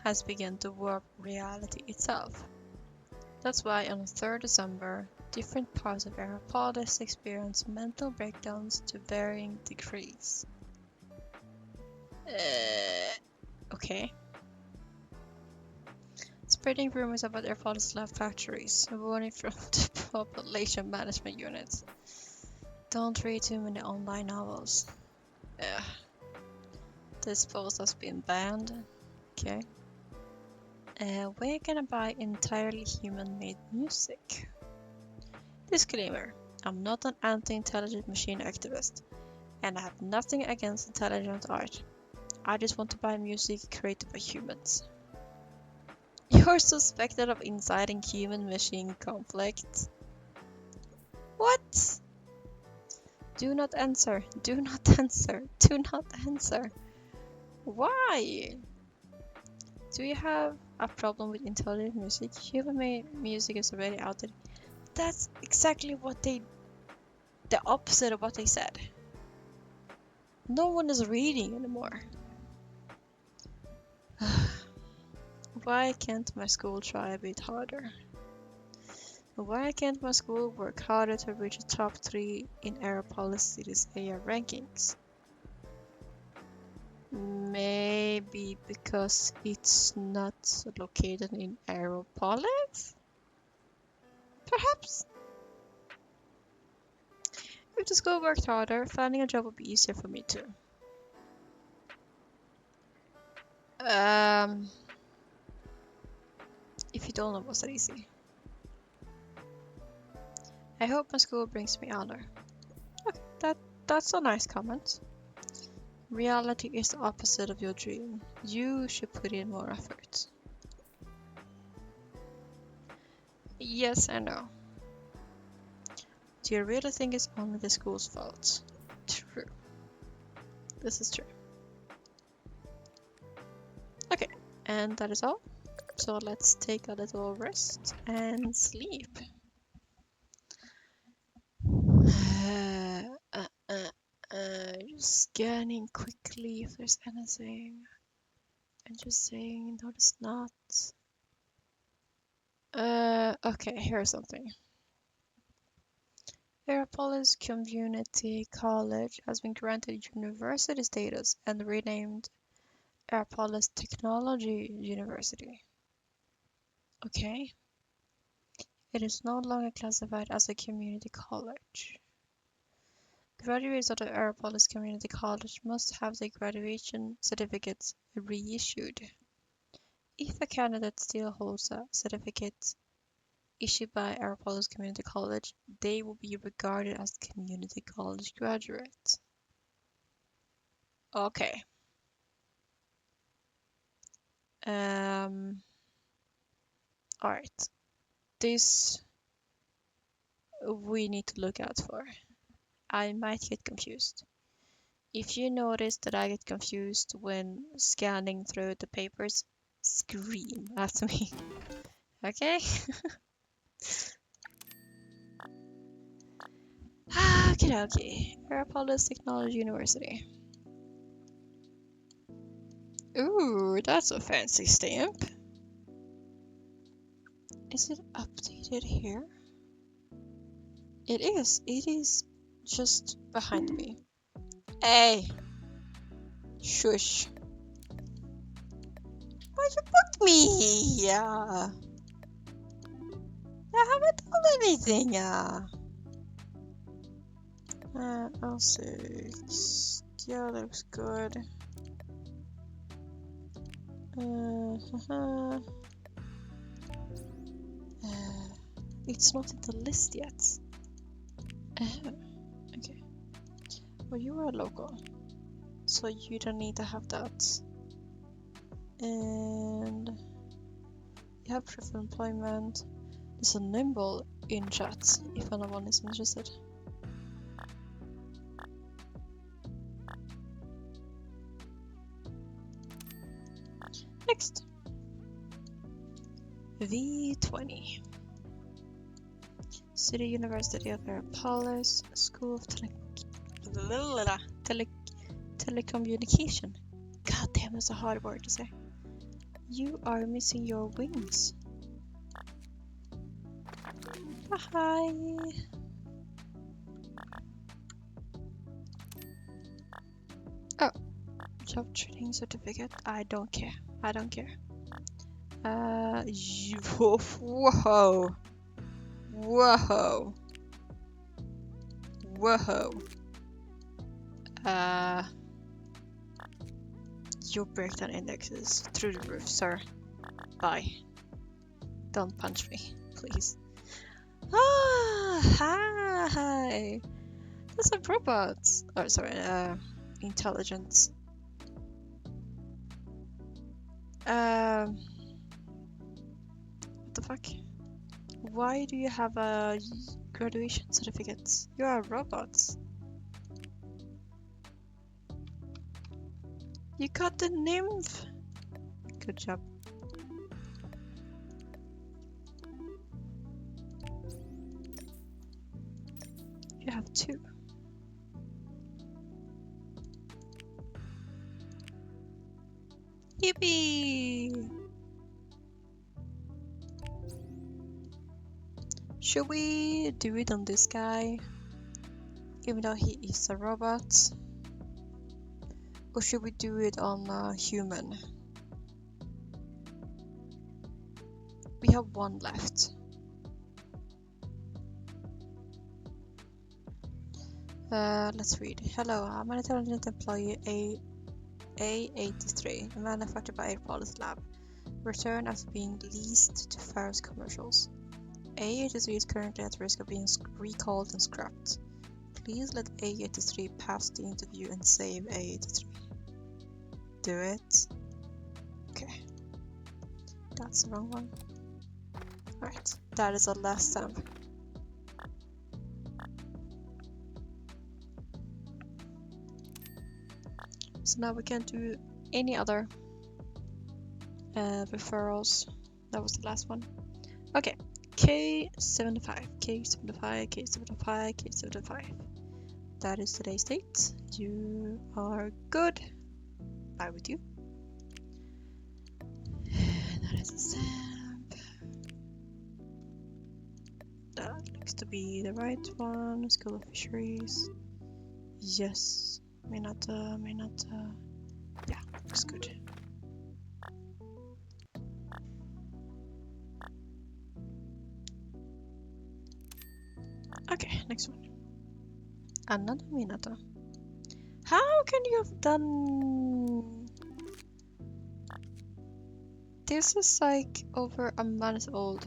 has begun to warp reality itself. That's why on 3rd December, different parts of Aeropolis experience mental breakdowns to varying degrees. Okay. Spreading rumors about Aeropolis lab factories, warning from the population management units. Don't read too many online novels. This post has been banned. Okay. Where can I buy entirely human-made music? Disclaimer. I'm not an anti-intelligent machine activist, and I have nothing against intelligent art. I just want to buy music created by humans. You're suspected of inciting human-machine conflict. What? Do not answer. Do not answer. Do not answer. Why? Do you have a problem with intelligent music? Human-made music is already out there. That's exactly what the opposite of what they said. No one is reading anymore. Why can't my school try a bit harder? Why can't my school work harder to reach the top 3 in Aeropolis City's AI rankings? Maybe because it's not located in Aeropolis? Perhaps? If the school worked harder, finding a job would be easier for me too. If you don't know, was that easy? I hope my school brings me honor. Okay, that's a nice comment. Reality is the opposite of your dream. You should put in more effort. Yes, I know. Do you really think it's only the school's fault? True. This is true. Okay, and that is all. So let's take a little rest and sleep. Just scanning quickly if there's anything. And just saying, no, it's not. Okay, here's something. Aeropolis Community College has been granted university status and renamed Aeropolis Technology University. Okay. It is no longer classified as a community college. Graduates of the Aeropolis Community College must have their graduation certificates reissued. If a candidate still holds a certificate issued by Aeropolis Community College, they will be regarded as community college graduates. Okay. Alright. This we need to look out for. I might get confused. If you notice that I get confused when scanning through the papers, scream at me. Okay? Okay. Aeropolis Technology University. Ooh, that's a fancy stamp. Is it updated here? It is. It is just behind me. Hey! Shush. Why you put me here? I haven't done anything. L6. Yeah, that looks good. It's not in the list yet. Okay. Well, you are local, so you don't need to have that. And have proof of employment. There's a nimble in chat if anyone is interested. Next. V20. City University of Palace, School of Telecommunication. God damn, that's a hard word to say. You are missing your wings. Hi. Oh, job training certificate. I don't care. I don't care. Whoa. Whoa. Whoa. Your breakdown index is through the roof, sir. Bye. Don't punch me, please. Ah, hi. There's some robots. Oh, sorry, intelligence. What the fuck? Why do you have a graduation certificate? You are robots. You got the nymph. Good job. You have 2. Yippee! Should we do it on this guy? Even though he is a robot? Or should we do it on a human? We have 1 left. Let's read. Hello, I'm an intelligent employee A83, manufactured by Airpolis Lab. Return after being leased to Faros Commercials. A83 is currently at risk of being recalled and scrapped. Please let A83 pass the interview and save A83. Do it. Okay. That's the wrong one. Alright, that is our last stamp. So now we can't do any other referrals. That was the last one. Okay, K75, K75, K75, K75. That is today's date. You are good. Bye with you. That is a stamp. That looks to be the right one. School of Fisheries. Yes. Minata. Yeah, looks good. Okay, next one. Another Minata. How can you have done... This is like over a month old.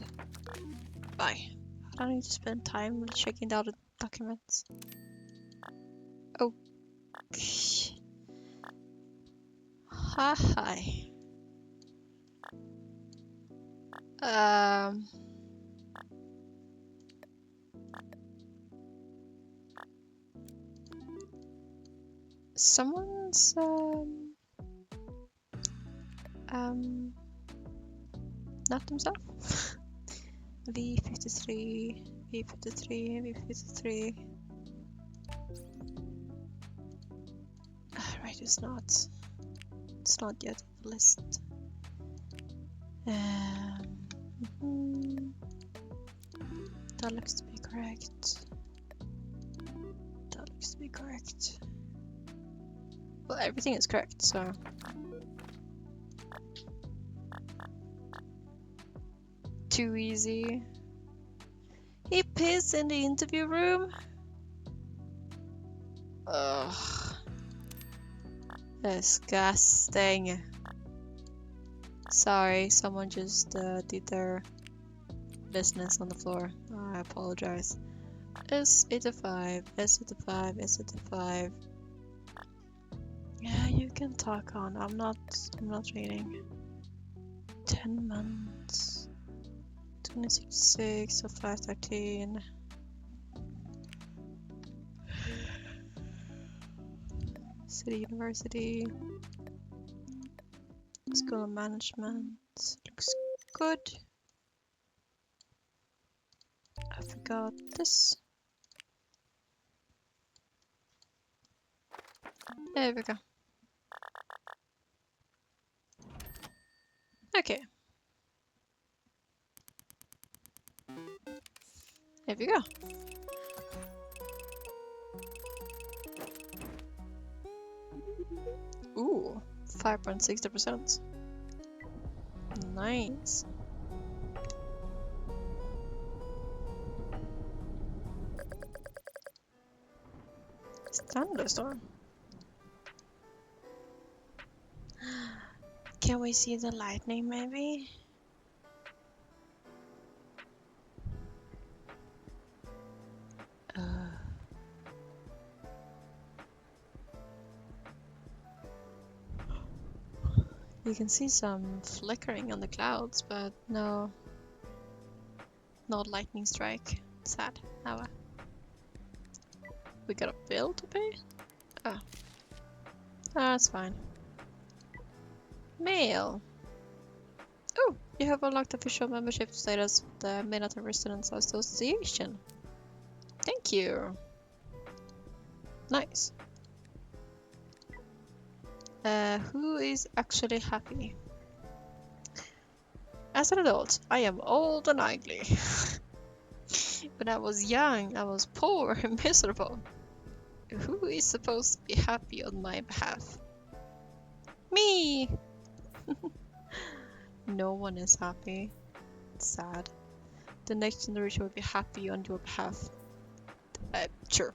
Bye. I don't need to spend time checking out the documents. Oh. Hi. Someone's not himself. V53, V53, V53. Right, it's not yet on the list. That looks to be correct. That looks to be correct. Well, everything is correct, so. Too easy. He pissed in the interview room? Ugh. Disgusting. Sorry, someone just did their business on the floor. I apologize. S85, S85, S85. Yeah, you can talk on. I'm not reading. 10 months. 1966, so 513. City University. School of Management. Looks good. I forgot this. There we go. Okay. There we go. Ooh, 5.60%. Nice. It's thunderstorm. Can we see the lightning maybe? You can see some flickering on the clouds, but no lightning strike. Sad. However, we got a bill to pay? Oh. That's fine. Mail. Oh, you have unlocked official membership status with the Minata Residents Association. Thank you. Nice. Who is actually happy? As an adult, I am old and ugly. When I was young, I was poor and miserable. Who is supposed to be happy on my behalf? Me! No one is happy. It's sad. The next generation will be happy on your behalf. Sure.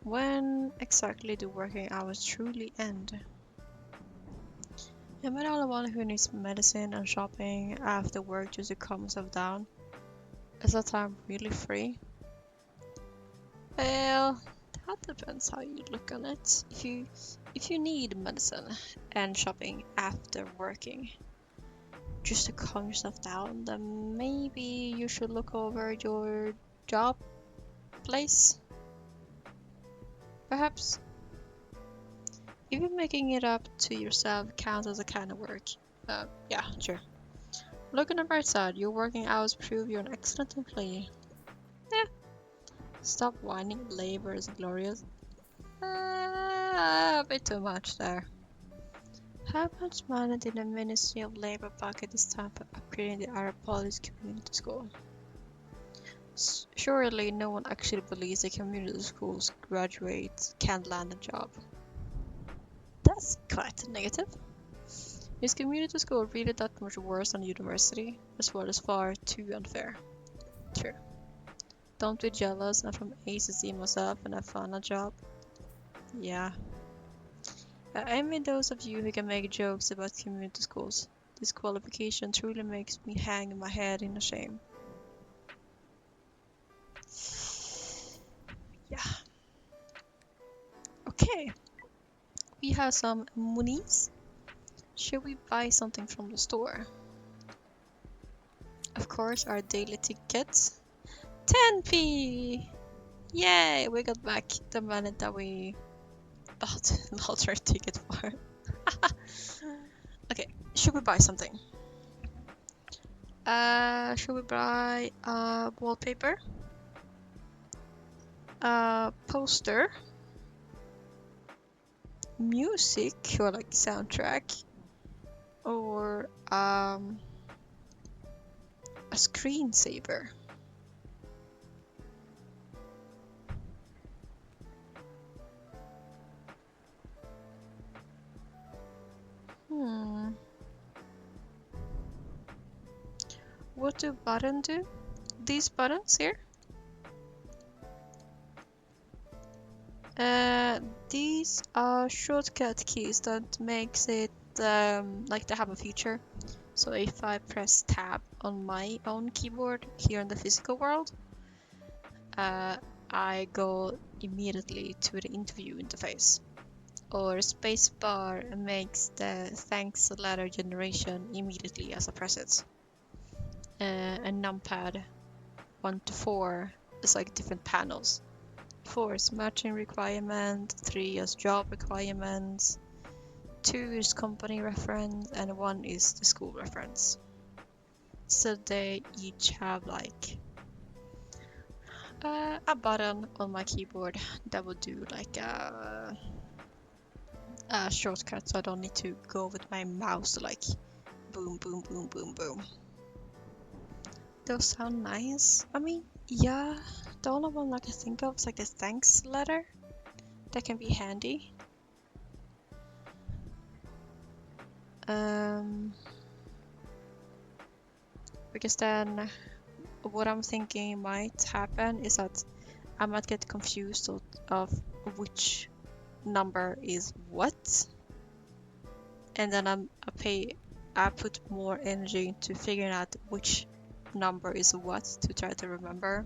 When exactly do working hours truly end? Am I the only one who needs medicine and shopping after work just to calm myself down? Is that time really free? Well, that depends how you look on it. If you need medicine and shopping after working just to calm yourself down, then maybe you should look over your job place. Perhaps. If you're making it up to yourself counts as a kind of work. Yeah, sure. Look on the bright side, your working hours prove you're an excellent employee. Yeah. Stop whining, labor is glorious. A bit too much there. How much money did the Ministry of Labor pocket this time for upgrading the Arab Police Community School? Surely no one actually believes that community schools graduates can't land a job. That's quite negative. Is community school really that much worse than university? As well as far too unfair. True. Don't be jealous, I'm from ACC myself and I found a job. Yeah. I envy those of you who can make jokes about community schools. This qualification truly makes me hang my head in shame. Yeah. Okay. We have some monies. Should we buy something from the store? Of course, our daily tickets. 10p! Yay! We got back the money that we bought the lottery ticket for. Okay, should we buy something? Should we buy wallpaper? Poster? Music or like soundtrack? Or a screensaver? What do buttons do? These buttons here? These are shortcut keys that makes it like they have a feature. So if I press tab on my own keyboard here in the physical world, I go immediately to the interview interface. Or spacebar makes the thanks letter generation immediately as I press it. and numpad 1 to 4 is like different panels. 4 is matching requirement, 3 is job requirements, 2 is company reference, and 1 is the school reference. So they each have like a button on my keyboard that would do like a shortcut, so I don't need to go with my mouse like boom, boom, boom, boom, boom. Those sound nice. I mean, yeah, the only one I can think of is like the thanks letter. That can be handy. Because then what I'm thinking might happen is that I might get confused of which number is what, and then I put more energy into figuring out which number is what to try to remember.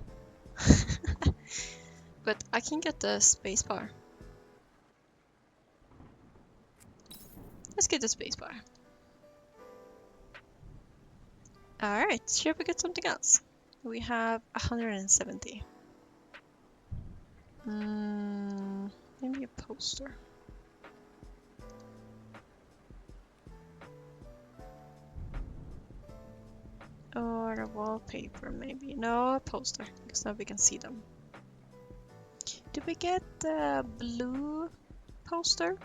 But I can get the spacebar. Let's get the spacebar. Alright, should we get something else? We have 170. Maybe a poster. Or a wallpaper, maybe. No, a poster, because now we can see them. Did we get the blue poster?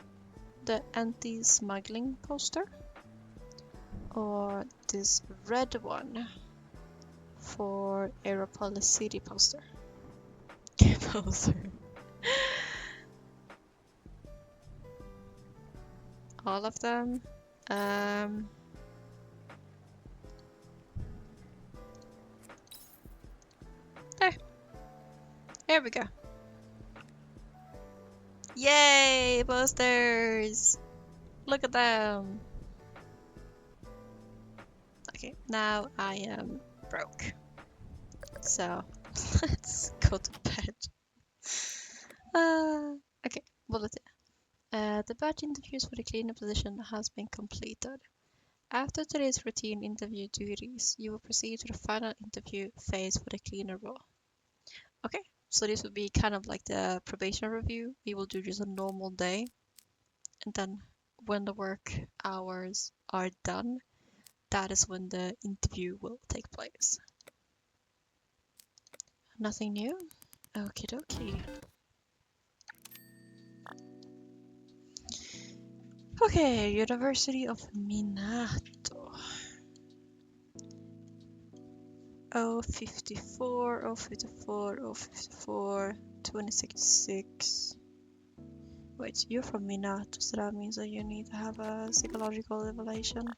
The anti-smuggling poster? Or this red one for Aeropolis City poster? Poster. All of them. There. Here we go. Yay, posters! Look at them. Okay, now I am broke. So let's go to bed. Okay, bulletin. The batch interviews for the cleaner position has been completed. After today's routine interview duties, you will proceed to the final interview phase for the cleaner role. Okay, so this would be kind of like the probation review. We will do just a normal day, and then when the work hours are done, that is when the interview will take place. Nothing new? Okie dokie. Okay, University of Minato. 054, 054, 054, 2066. Wait, you're from Minato, so that means that you need to have a psychological evaluation.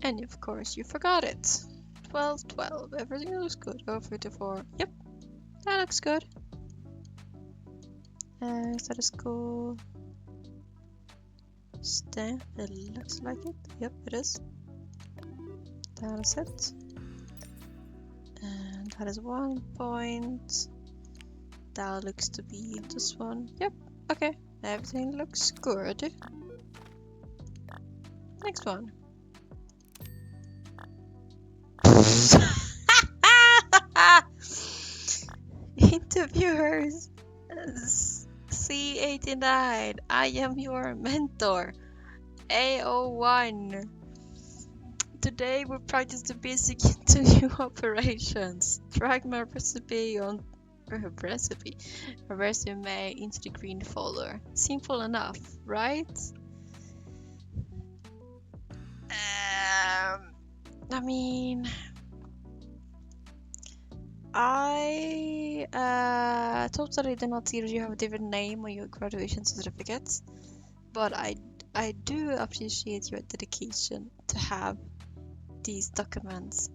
And of course, you forgot it. 1212, everything looks good. 054, yep, that looks good. Is that a school? Stamp, it looks like it. Yep, it is. That is it. And that is 1 point. That looks to be this one. Yep, okay. Everything looks good. Next one. Interviewers. C89. I am your mentor. A01. Today we practice the basic interview operations. Drag my recipe on a resume into the green folder. Simple enough, right? I mean, I totally did not see that you have a different name on your graduation certificates, but I do appreciate your dedication to have these documents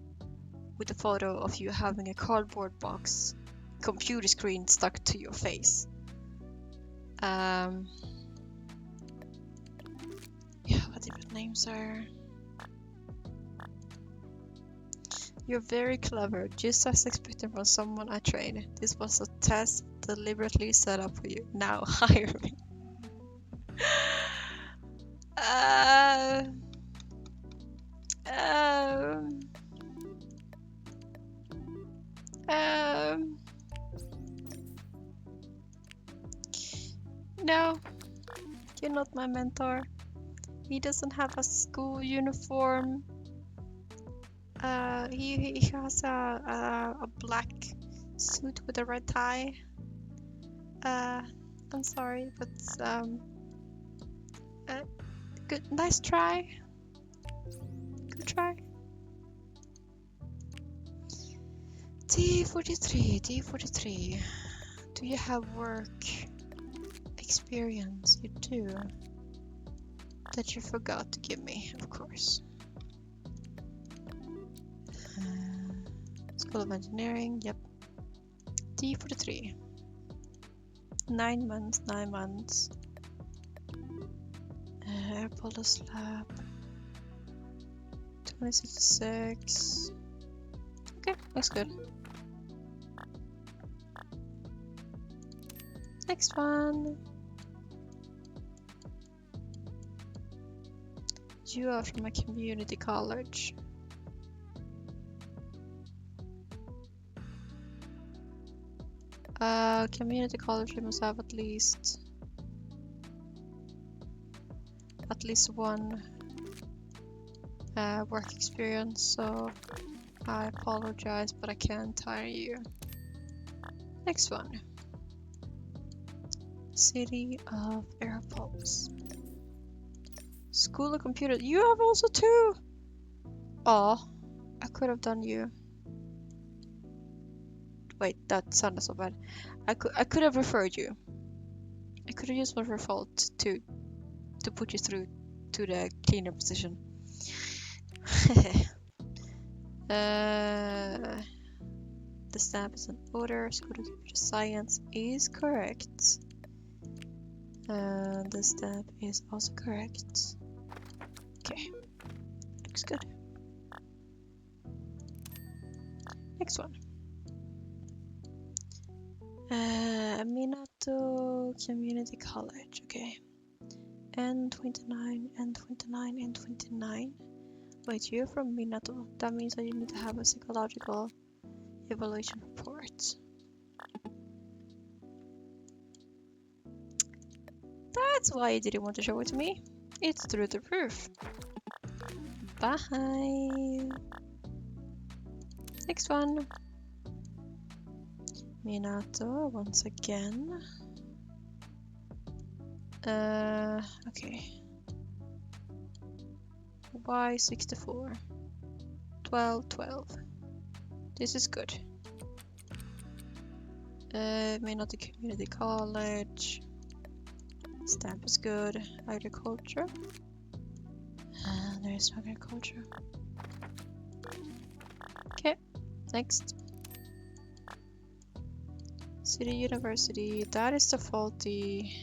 with a photo of you having a cardboard box computer screen stuck to your face. Yeah, what different names are? You're very clever, just as expected from someone I trained. This was a test deliberately set up for you. Now hire me. You're not my mentor. He doesn't have a school uniform. He has a black suit with a red tie. I'm sorry, but good, nice try. Good try. D43. Do you have work experience? You do. That you forgot to give me, of course. School of Engineering, yep. D43. 9 months, 9 months. Air Police Lab. 2066. Okay, looks good. Next one. You are from a community college. Community college, you must have at least one work experience, so I apologize, but I can't hire you. Next one. City of Airports. School of Computer. You have also 2! Oh, I could have done you. Wait, that sounded so bad. I could have referred you. I could have used my referral to put you through to the cleaner position. The stamp is in order. School of Computer Science is correct. The stamp is also correct. Okay, looks good. Next one. Minato Community College. Okay. N29, N29, N29. Wait, you're from Minato. That means that you need to have a psychological evaluation report. That's why you didn't want to show it to me. It's through the roof. Bye. Next one. Minato once again. Okay. Y64. 12. This is good. Minato Community College. Stamp is good. Agriculture. There is agriculture. Okay, next. City University. That is the faulty.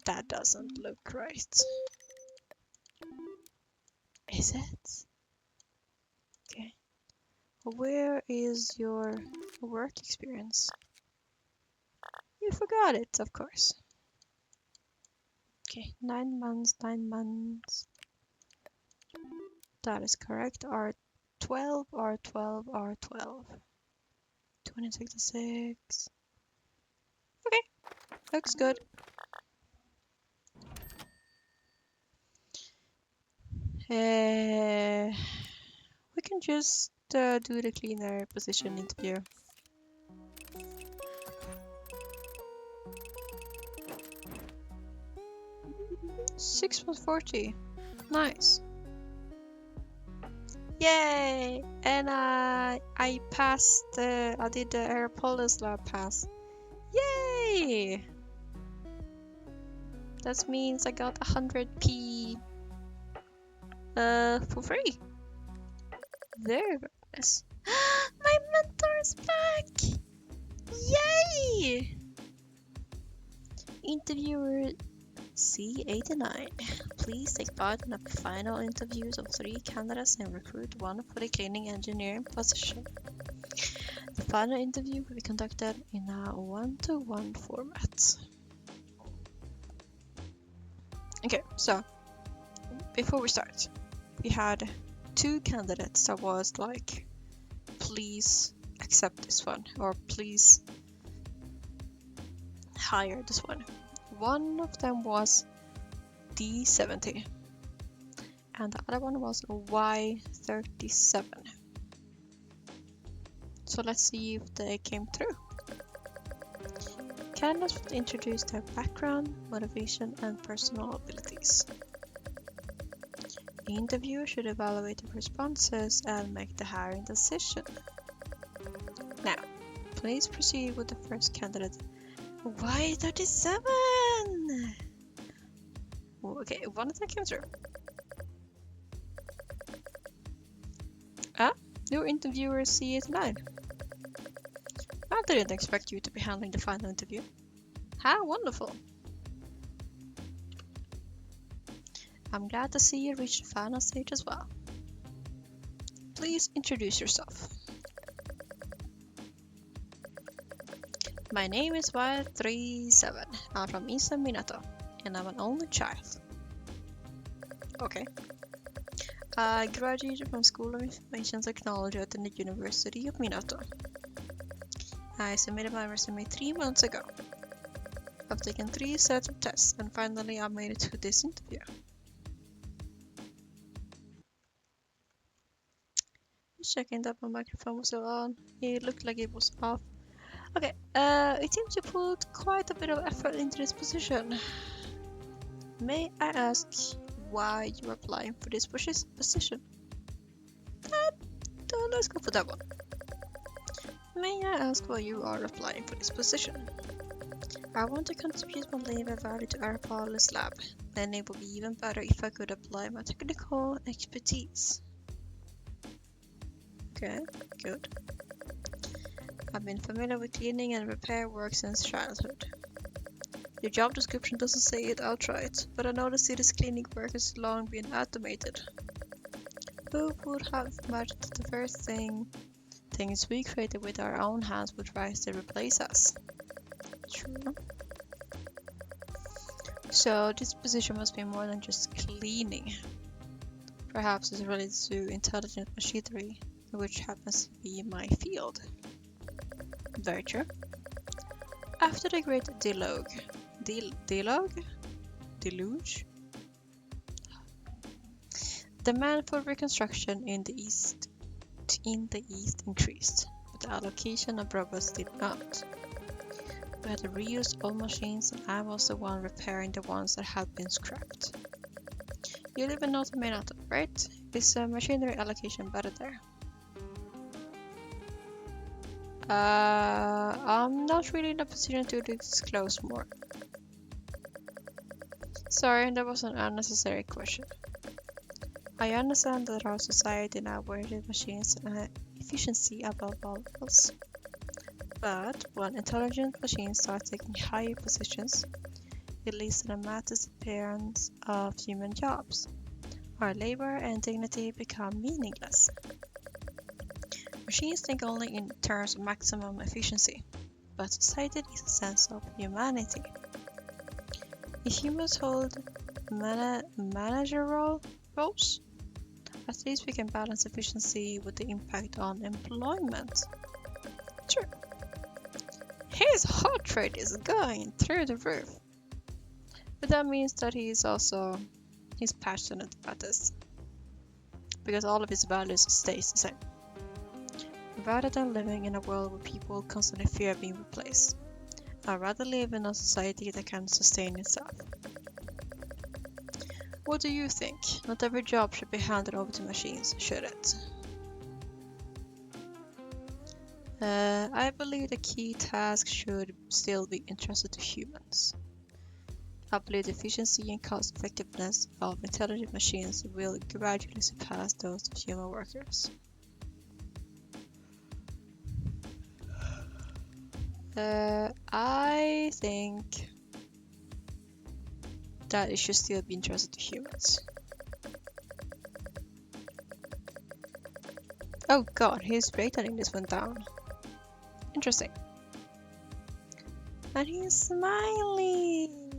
That doesn't look right. Is it? Okay. Where is your work experience? You forgot it, of course. Okay, 9 months, 9 months. That is correct. R12, R12, R12. 2066. Okay, looks good. We can just do the cleaner position interview. $6.40. Nice. Yay! And I passed. I did the Air Police Lab pass. Yay! That means I got 100p for free. Very nice. My mentor is back! Yay! Interviewer C89. Please take part in the final interviews of 3 candidates and recruit 1 for the cleaning engineering position. The final interview will be conducted in a 1-to-1 format. Okay, so before we start, we had 2 candidates that was like, please accept this one, or please hire this one. one of them was D70 and the other one was Y37. So let's see if they came through. Candidates would introduce their background, motivation, and personal abilities. The interviewer should evaluate the responses and make the hiring decision. Now, please proceed with the first candidate. Y37! Okay, one of them came through. Your interviewer C89. I didn't expect you to be handling the final interview. How wonderful! I'm glad to see you reach the final stage as well. Please introduce yourself. My name is Y37. I'm from Eastern Minato, and I'm an only child. Okay. I graduated from School of Information Technology at the University of Minato. I submitted my resume 3 months ago. I've taken 3 sets of tests, and finally I made it to this interview. Just checking that my microphone was still on. It looked like it was off. Okay, it seems you put quite a bit of effort into this position. May I ask why you're applying for this position? Let's go for that one. May I ask why you are applying for this position? I want to contribute my labor value to our Polish lab, and it would be even better if I could apply my technical expertise. Okay, good. I've been familiar with cleaning and repair work since childhood. Your job description doesn't say it outright, but I know the city's cleaning work has long been automated. Who would have imagined that the first things we created with our own hands would rise to replace us? True. So this position must be more than just cleaning. Perhaps it's related to intelligent machinery, which happens to be my field. Very true. After the Great Deluge, demand for reconstruction in the east increased, but the allocation of robots did not. We had to reuse old machines, and I was the one repairing the ones that had been scrapped. You live in North Minato, right? Is machinery allocation better there? I'm not really in a position to disclose more. Sorry, that was an unnecessary question. I understand that our society now values machines and efficiency above all else. But when intelligent machines start taking higher positions, it leads to the mass disappearance of human jobs. Our labor and dignity become meaningless. Machines think only in terms of maximum efficiency, but society needs a sense of humanity. If humans hold managerial roles, at least we can balance efficiency with the impact on employment. True. His heart rate is going through the roof. But that means that he's passionate about this. Because all of his values stays the same. Rather than living in a world where people constantly fear being replaced, I'd rather live in a society that can sustain itself. What do you think? Not every job should be handed over to machines, should it? I believe the key task should still be entrusted to humans. I believe the efficiency and cost effectiveness of intelligent machines will gradually surpass those of human workers. I think that it should still be entrusted to humans. Oh god, his rating just went down. Interesting. And he's smiling!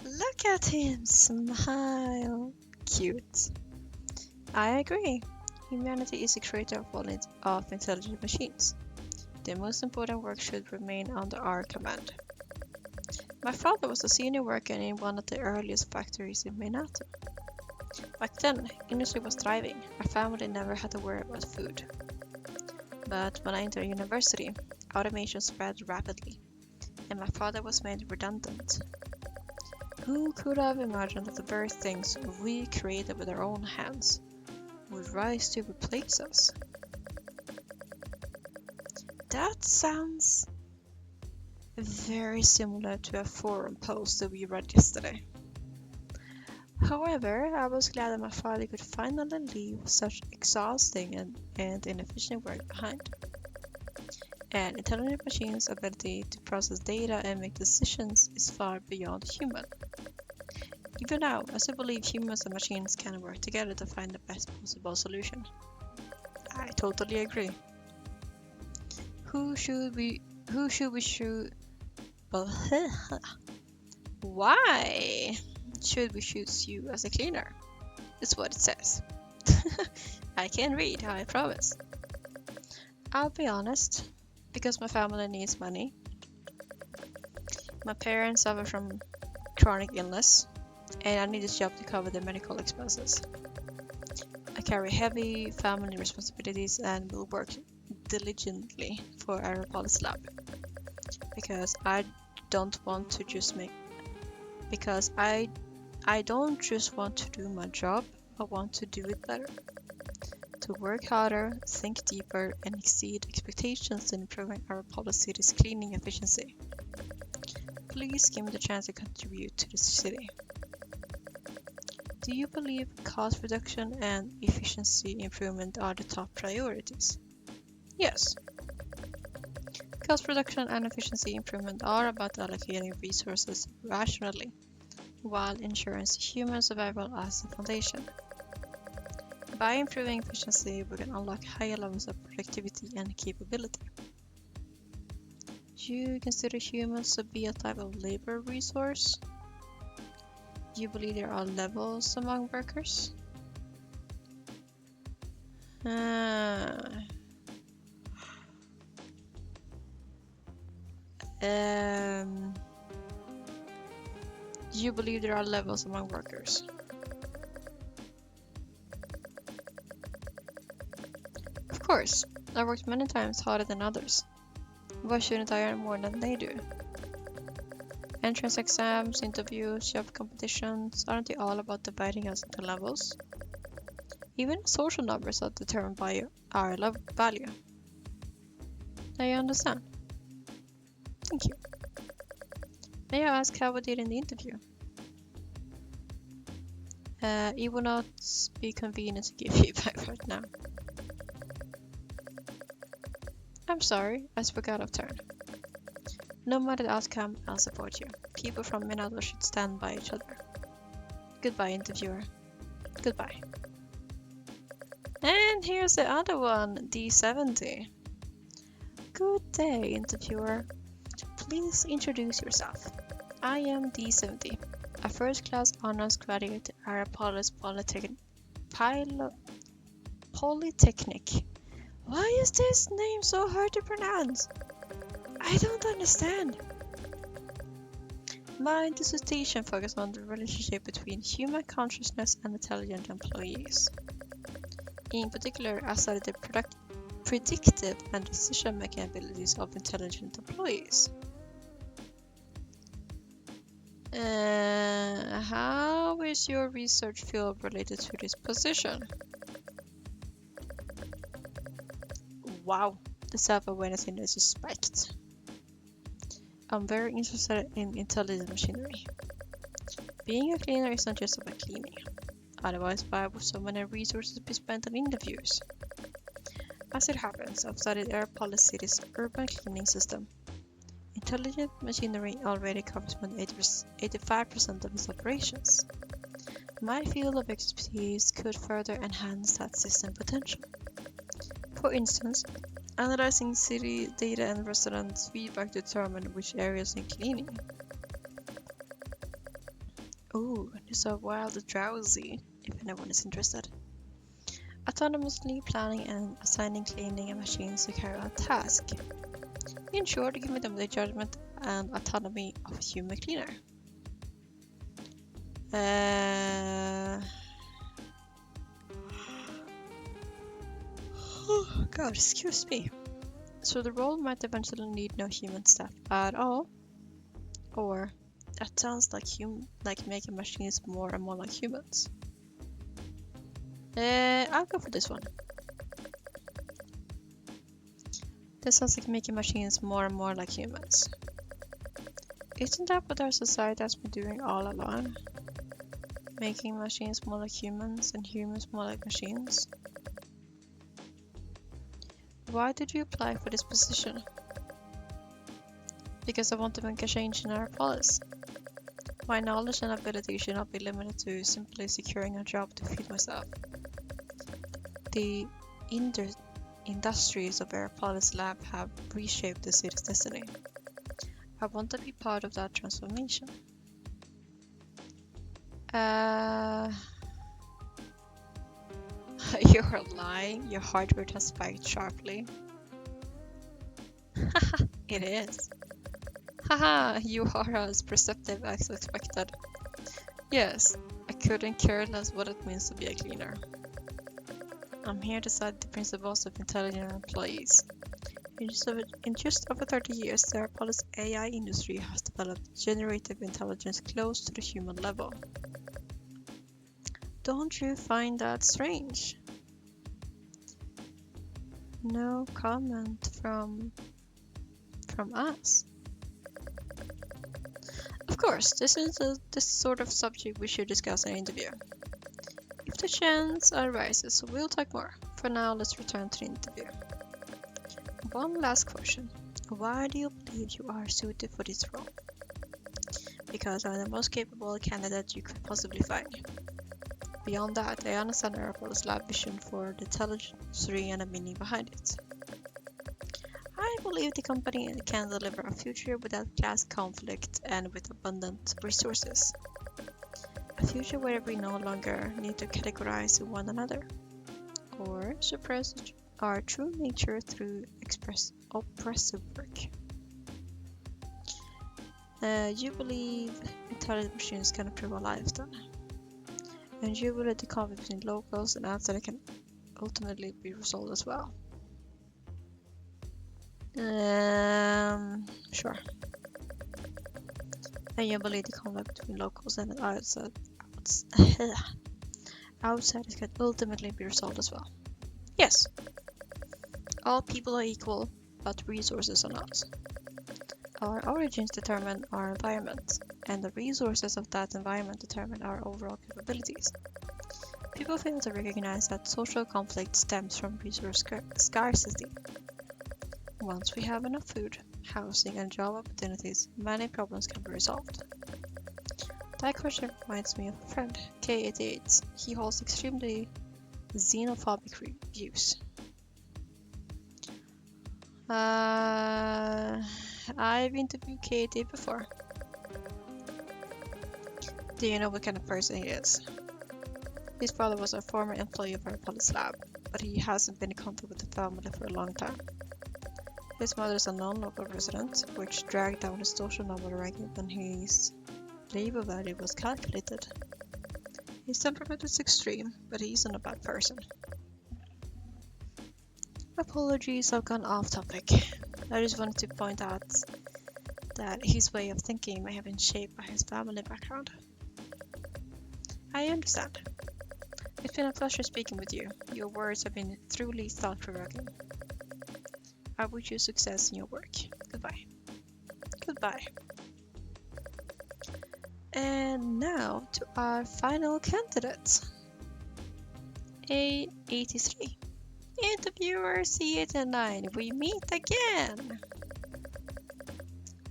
Look at him smile! Cute. I agree. Humanity is the creator of intelligent machines. The most important work should remain under our command. My father was a senior worker in one of the earliest factories in Manhattan. Back then, industry was thriving. Our family never had to worry about food. But when I entered university, automation spread rapidly, and my father was made redundant. Who could have imagined that the very things we created with our own hands would rise to replace us? That sounds very similar to a forum post that we read yesterday. However, I was glad that my father could finally leave such exhausting and inefficient work behind. An intelligent machine's ability to process data and make decisions is far beyond human. Even now, I still believe humans and machines can work together to find the best possible solution. I totally agree. Who should we choose? Well, why should we choose you as a cleaner? Is what it says. I can read, I promise. I'll be honest, because my family needs money. My parents suffer from chronic illness, and I need this job to cover the medical expenses. I carry heavy family responsibilities and will work diligently for our policy lab because I don't want to just make because I don't just want to do my job, I want to do it better. To work harder, think deeper, and exceed expectations in improving our policy's cleaning efficiency. Please give me the chance to contribute to the city. Do you believe cost reduction and efficiency improvement are the top priorities? Yes. Cost reduction and efficiency improvement are about allocating resources rationally, while ensuring human survival as the foundation. By improving efficiency, we can unlock higher levels of productivity and capability. Do you consider humans to be a type of labor resource? Do you believe there are levels among workers? Do you believe there are levels among workers? Of course, I worked many times harder than others. Why shouldn't I earn more than they do? Entrance exams, interviews, job competitions, aren't they all about dividing us into levels? Even social numbers are determined by our value. Now you understand. Thank you. May I ask how we did in the interview? It would not be convenient to give feedback right now. I'm sorry, I spoke out of turn. No matter the outcome, I'll support you. People from Minado should stand by each other. Goodbye, interviewer. Goodbye. And here's the other one, D70. Good day, interviewer. Please introduce yourself. I am D70, a first-class honors graduate at Arapolis Polytechnic. Why is this name so hard to pronounce? I don't understand. My dissertation focused on the relationship between human consciousness and intelligent employees. In particular, I studied the predictive and decision-making abilities of intelligent employees. How is your research field related to this position? Wow, the self-awareness in this respect. I'm very interested in intelligent machinery. Being a cleaner is not just about cleaning. Otherwise, why would so many resources be spent on interviews? As it happens, I've studied Air City's urban cleaning system. Intelligent machinery already covers more than 85% of its operations. My field of expertise could further enhance that system potential. For instance, analyzing city data and residents' feedback to determine which areas need cleaning. Ooh, these are wild drowsy, if anyone is interested. Autonomously planning and assigning cleaning machines to carry out tasks. In short, giving them the judgment and autonomy of human cleaner. Oh God, excuse me. So the role might eventually need no human staff at all, or that sounds like making machines more and more like humans. I'll go for this one. This sounds like making machines more and more like humans. Isn't that what our society has been doing all along? Making machines more like humans and humans more like machines? Why did you apply for this position? Because I want to make a change in our policy. My knowledge and ability should not be limited to simply securing a job to feed myself. The industries of our policy lab have reshaped the city's destiny. I want to be part of that transformation. You're lying. Your heart rate has spiked sharply. It is. Haha, you are as perceptive as expected. Yes, I couldn't care less what it means to be a cleaner. I'm here to set the principles of intelligent employees. In just over 30 years, the Airpolis AI industry has developed generative intelligence close to the human level. Don't you find that strange? No comment from us. Of course, this is the sort of subject we should discuss in an interview. If the chance arises, we'll talk more. For now, let's return to the interview. One last question. Why do you believe you are suited for this role? Because I'm the most capable candidate you could possibly find. Beyond that, I understand Airpolis' lab vision for the intelligence and the meaning behind it. I believe the company can deliver a future without class conflict and with abundant resources. A future where we no longer need to categorize one another or suppress our true nature through oppressive work. You believe intelligent machines can improve our lives then? And you believe the conflict between locals and outside can ultimately be resolved as well? Sure. And you believe the conflict between locals and outsiders can ultimately be resolved as well? Yes. All people are equal, but resources are not. Our origins determine our environment, and the resources of that environment determine our overall capabilities. People fail to recognize that social conflict stems from resource scarcity. Once we have enough food, housing, and job opportunities, many problems can be resolved. That question reminds me of a friend, K88. He holds extremely xenophobic views. I've interviewed K88 before. Do you know what kind of person he is? His father was a former employee of our police lab, but he hasn't been in contact with the family for a long time. His mother is a non-local resident, which dragged down his social number ranking when his labor value was calculated. His temperament is extreme, but he isn't a bad person. Apologies, I've gone off topic. I just wanted to point out that his way of thinking may have been shaped by his family background. I understand. It's been a pleasure speaking with you. Your words have been truly thought-provoking. I wish you success in your work. Goodbye. Goodbye. And now to our final candidate. A83. Interviewer C89, we meet again.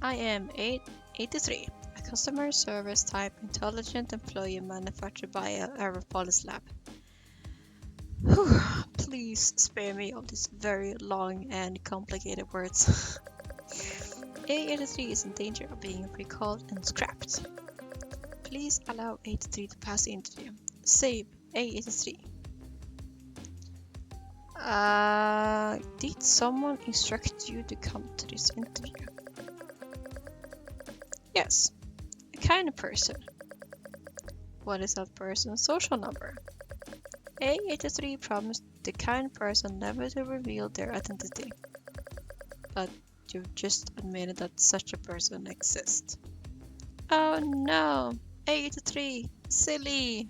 I am 883, a customer service type intelligent employee manufactured by Aeropolis Lab. Whew, please spare me of these very long and complicated words. A83 is in danger of being recalled and scrapped. Please allow 83 to pass the interview. Save A83. Did someone instruct you to come to this interview? Yes, a kind person. What is that person's social number? A83 promised the kind person never to reveal their identity, but you've just admitted that such a person exists. Oh no, A83, silly.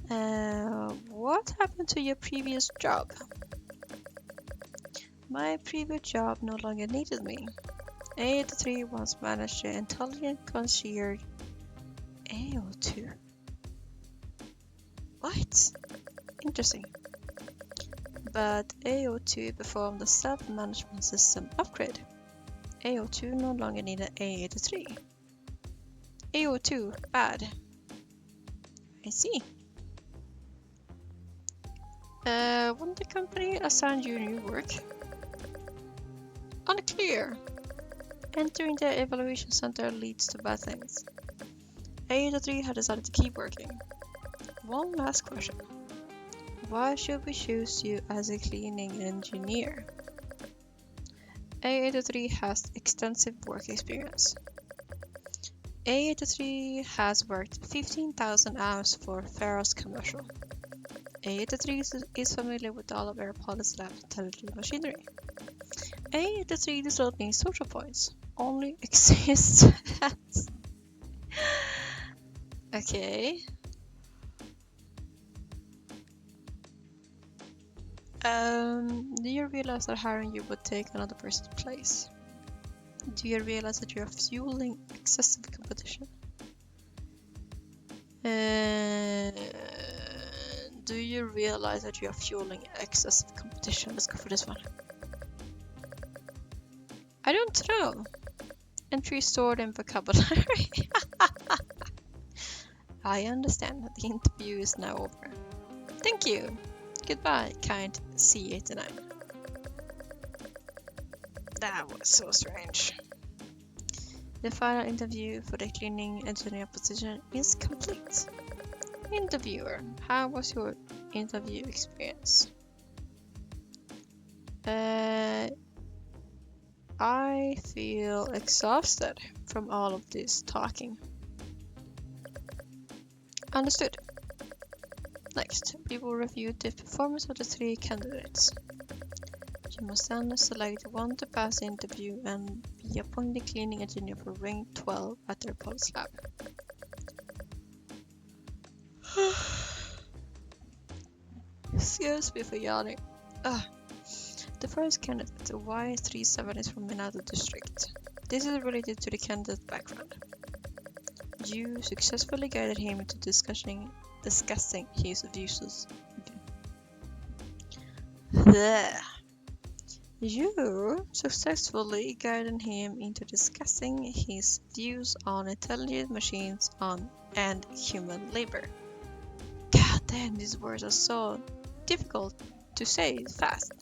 What happened to your previous job? My previous job no longer needed me. A83 once managed the intelligent concierge AO2. What? Interesting. But AO2 performed a self-management system upgrade. AO2 no longer needed A83. AO2 bad. I see. When the company assigned you new work? Unclear. Entering the evaluation center leads to bad things. A83 had decided to keep working. One last question. Why should we choose you as a cleaning engineer? A83 has extensive work experience. A83 has worked 15,000 hours for Faros Commercial. A83 is familiar with all of Airpolis Lab's intelligent machinery. A83 does not need social points, only exists as... Okay. Do you realize that hiring you would take another person's place? Do you realize that you are fueling excessive competition? Do you realize that you are fueling excessive competition? Let's go for this one. I don't know. Entry stored in vocabulary. I understand that the interview is now over. Thank you. Goodbye, kind C89. That was so strange. The final interview for the cleaning engineer position is complete. Interviewer, how was your interview experience? I feel exhausted from all of this talking. Understood. Next, we will review the performance of the 3 candidates. You must then select one to pass the interview and be appointed cleaning engineer for Ring 12 at their Pulse Lab. Excuse me for yawning. The first candidate, Y37, is from Minato district. This is related to the candidate's background. You successfully guided him into discussing his views. You successfully guided him into discussing his views on intelligent machines and human labor. God damn, these words are so difficult to say fast.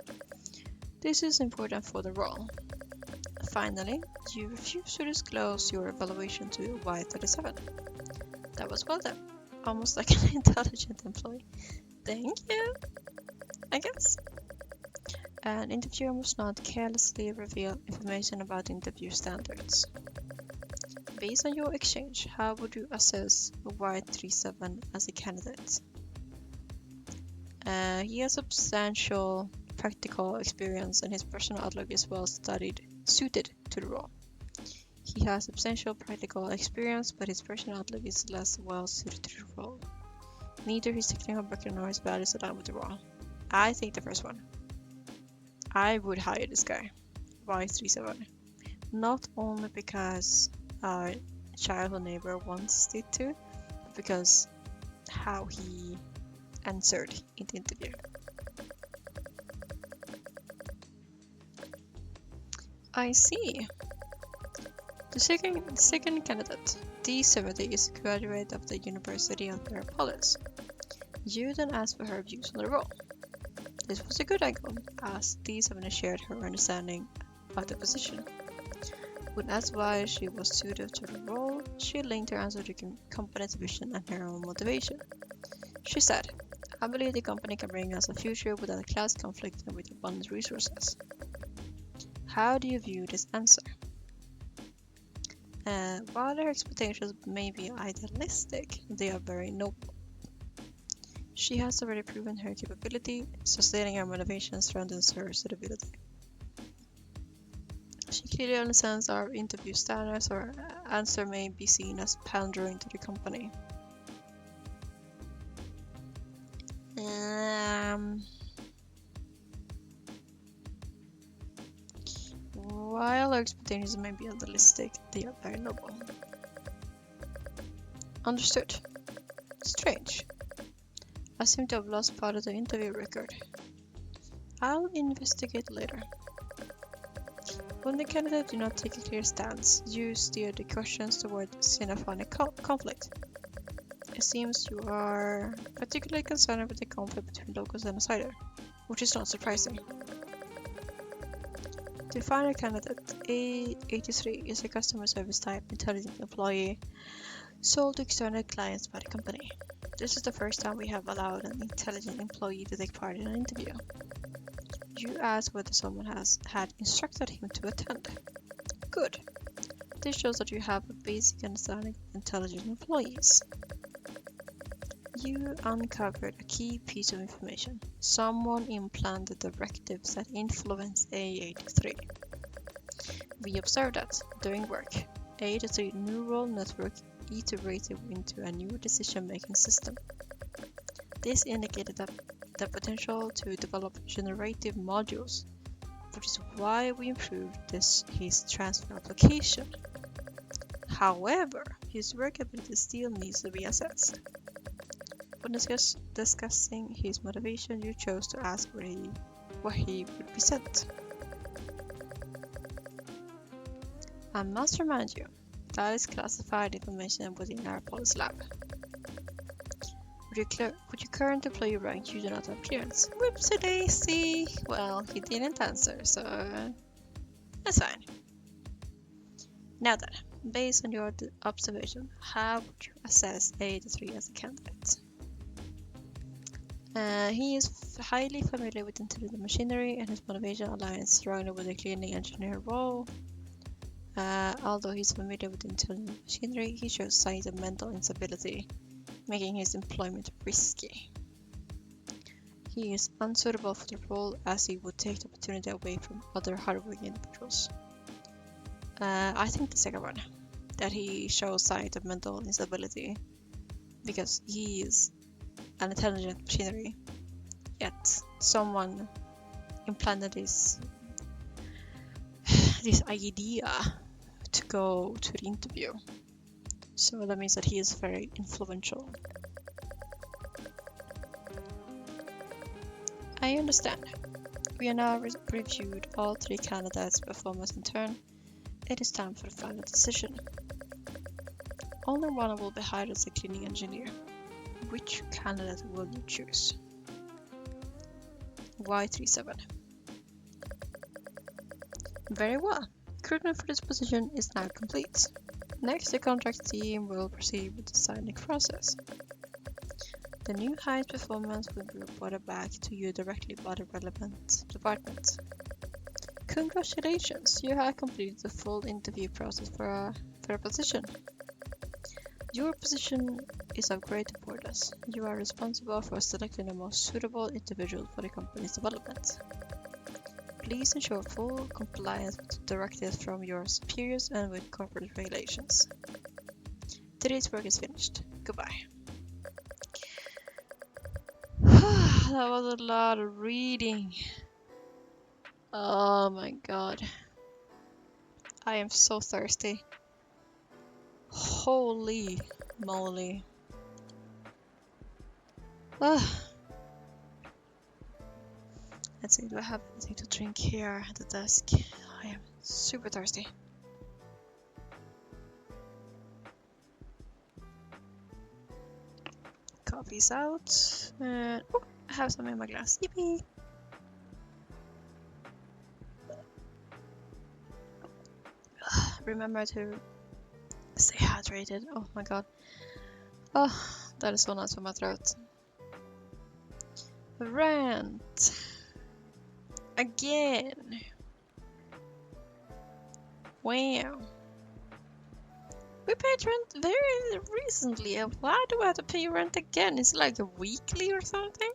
This is important for the role. Finally, you refuse to disclose your evaluation to Y37. That was well done. Almost like an intelligent employee. Thank you, I guess. An interviewer must not carelessly reveal information about interview standards. Based on your exchange, how would you assess Y37 as a candidate? He has substantial practical experience and his personal outlook is well suited to the role. He has substantial practical experience, but his personal outlook is less well suited to the role. Neither his technical background nor his values align with the role. I think the first one. I would hire this guy, Y37. Not only because our childhood neighbor wants it to, but because how he answered in the interview. I see. The second candidate, D70, is a graduate of the University of Airpolis. You then asked for her views on the role. This was a good angle, as D70 shared her understanding of the position. When asked why she was suited to the role, she linked her answer to company's vision and her own motivation. She said, I believe the company can bring us a future without class conflict and with abundant resources. How do you view this answer? While her expectations may be idealistic, they are very noble. She has already proven her capability, sustaining her motivation strengthens her suitability. She clearly understands our interview standards, or answer may be seen as pandering to the company. While our expectations may be unrealistic, they are very noble. Understood. Strange. I seem to have lost part of the interview record. I'll investigate later. When the candidate do not take a clear stance, you steer the questions toward signifying a conflict. It seems you are particularly concerned with the conflict between locals and outsider, which is not surprising. The final candidate, A83, is a customer service type intelligent employee sold to external clients by the company. This is the first time we have allowed an intelligent employee to take part in an interview. You ask whether someone had instructed him to attend. Good. This shows that you have a basic understanding of intelligent employees. You uncovered a key piece of information. Someone implanted directives that influence A83. We observed that, during work, A83 neural network iterated into a new decision-making system. This indicated that the potential to develop generative modules, which is why we improved his transfer application. However, his work ability still needs to be assessed. When discussing his motivation, you chose to ask where he would be sent. I must remind you, that is classified information within our policy lab. With your current employee rank, you do not have clearance. Whoopsie daisy! Well, he didn't answer, so that's fine. Now then, based on your observation, how would you assess A83 as a candidate? He is highly familiar with intelligent machinery, and his motivation aligns strongly with the cleaning engineer role. Although he's familiar with intelligent machinery, he shows signs of mental instability, making his employment risky. He is unsuitable for the role, as he would take the opportunity away from other hardworking individuals. I think the second one, that he shows signs of mental instability, because he is an intelligent machinery, yet someone implanted this idea to go to the interview. So that means that he is very influential. I understand. We have now reviewed all three candidates' performance in turn. It is time for the final decision. Only one will be hired as a cleaning engineer. Which candidate will you choose? Y37. Very well. Recruitment for this position is now complete. Next, the contract team will proceed with the signing process. The new hire's performance will be reported back to you directly by the relevant department. Congratulations, you have completed the full interview process for a position. Your position is of great importance. You are responsible for selecting the most suitable individual for the company's development. Please ensure full compliance with directives from your superiors and with corporate regulations. Today's work is finished. Goodbye. That was a lot of reading. Oh my god. I am so thirsty. Holy moly. Let's see, do I have anything to drink here at the desk? I am super thirsty. Coffee's out. And oh, I have some in my glass. Yippee! Remember to stay hydrated. Oh my god. Oh, that is so nice for my throat. Rant. Again. Wow. We paid rent very recently, and why do I have to pay rent again? It's like a weekly or something?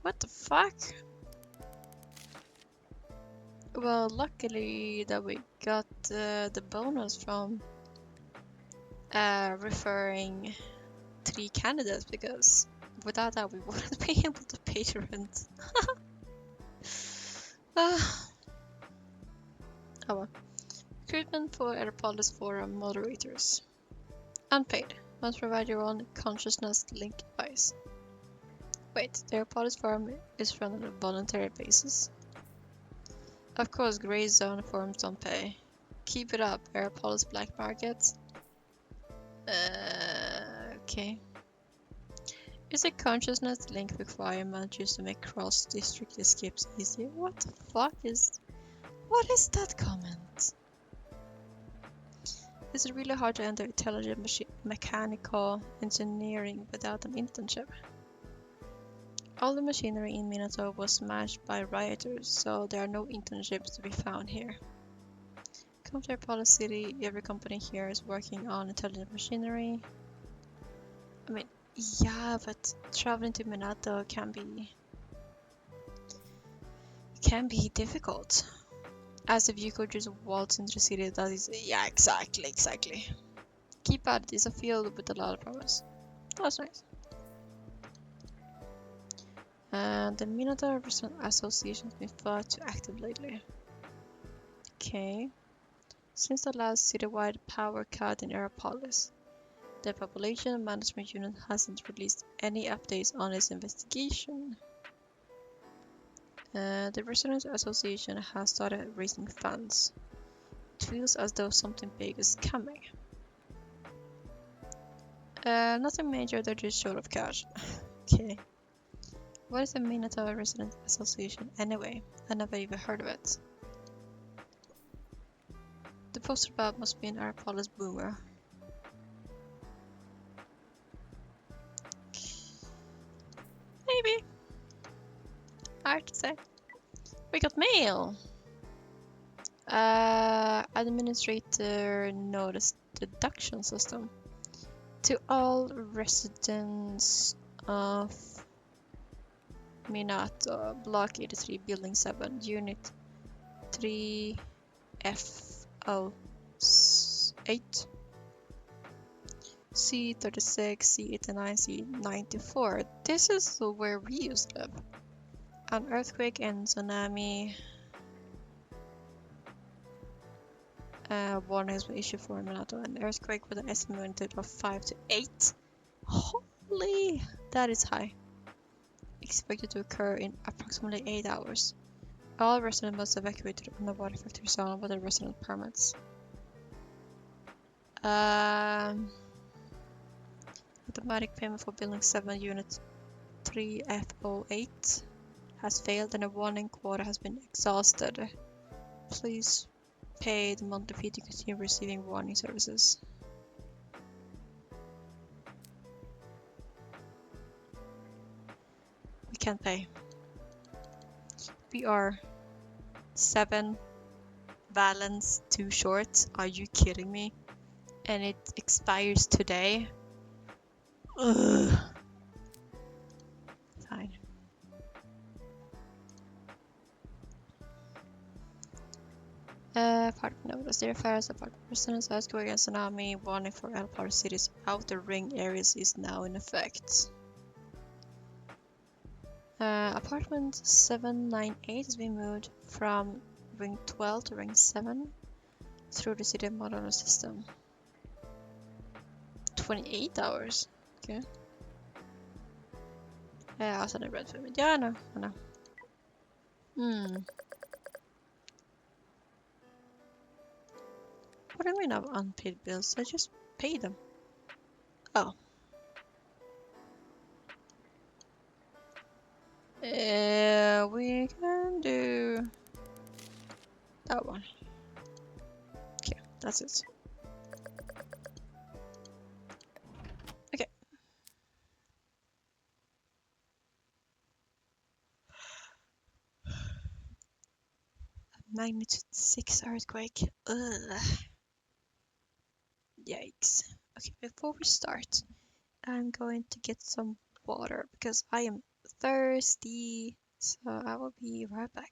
What the fuck? Well, luckily that we got the bonus from referring 3 candidates, because without that we wouldn't be able to pay the rent. Ah, oh well. Recruitment for Aeropolis Forum moderators. Unpaid. Must provide your own consciousness link advice. Wait, the Aeropolis Forum is run on a voluntary basis. Of course, gray zone forums don't pay. Keep it up, Aeropolis black market. Okay. Is a consciousness link requirement used to make cross-district escapes easier? What the fuck is... What is that comment? Is it really hard to enter intelligent mechanical engineering without an internship? All the machinery in Minato was smashed by rioters, so there are no internships to be found here. Come to Apollo City, every company here is working on intelligent machinery. I mean, yeah, but traveling to Minato can be difficult. As if you could just waltz into the city that is... Yeah, exactly. Keep at it, it's a field with a lot of promise. That's nice. And the Minato Restaurant Association has been far too active lately. Okay. Since the last citywide power cut in Aeropolis, the Population Management Unit hasn't released any updates on its investigation. The Residents Association has started raising funds. It feels as though something big is coming. Nothing major, they're just short of cash. Okay. What is the Minato Residents Association anyway? I never even heard of it. The poster above must be an Aeropolis boomer. Maybe. Hard to say. We got mail! Administrator noticed deduction system. To all residents of Minato, Block 83, Building 7, Unit 3F08, C36, C89, C94. This is where we used to live. An earthquake and tsunami warning has been issued for Minato. An earthquake with an estimated of 5 to 8. Holy, that is high. Expected to occur in approximately 8 hours. All residents must evacuate to the underwater factory zone with their resident permits. Automatic payment for Building 7 Unit 3F08 has failed and a warning quota has been exhausted. Please pay the monthly fee to continue receiving warning services. We can't pay. We are 7 balance too short. Are you kidding me? And it expires today. Ugh. Fine. Apartment notice. The affairs apartment residents earthquake and tsunami warning for Alpar City's outer ring areas is now in effect. Apartment 798 has been moved from ring 12 to ring 7 through the city modular system. 28 hours. Okay. Yeah, alltså det är rätt för mig. Ja, I know. What do you mean of unpaid bills? I just paid them. Oh. We can do that one. Okay, that's it. Okay. Magnitude 6 earthquake. Ugh. Yikes. Okay, before we start, I'm going to get some water because I am thirsty. So I will be right back.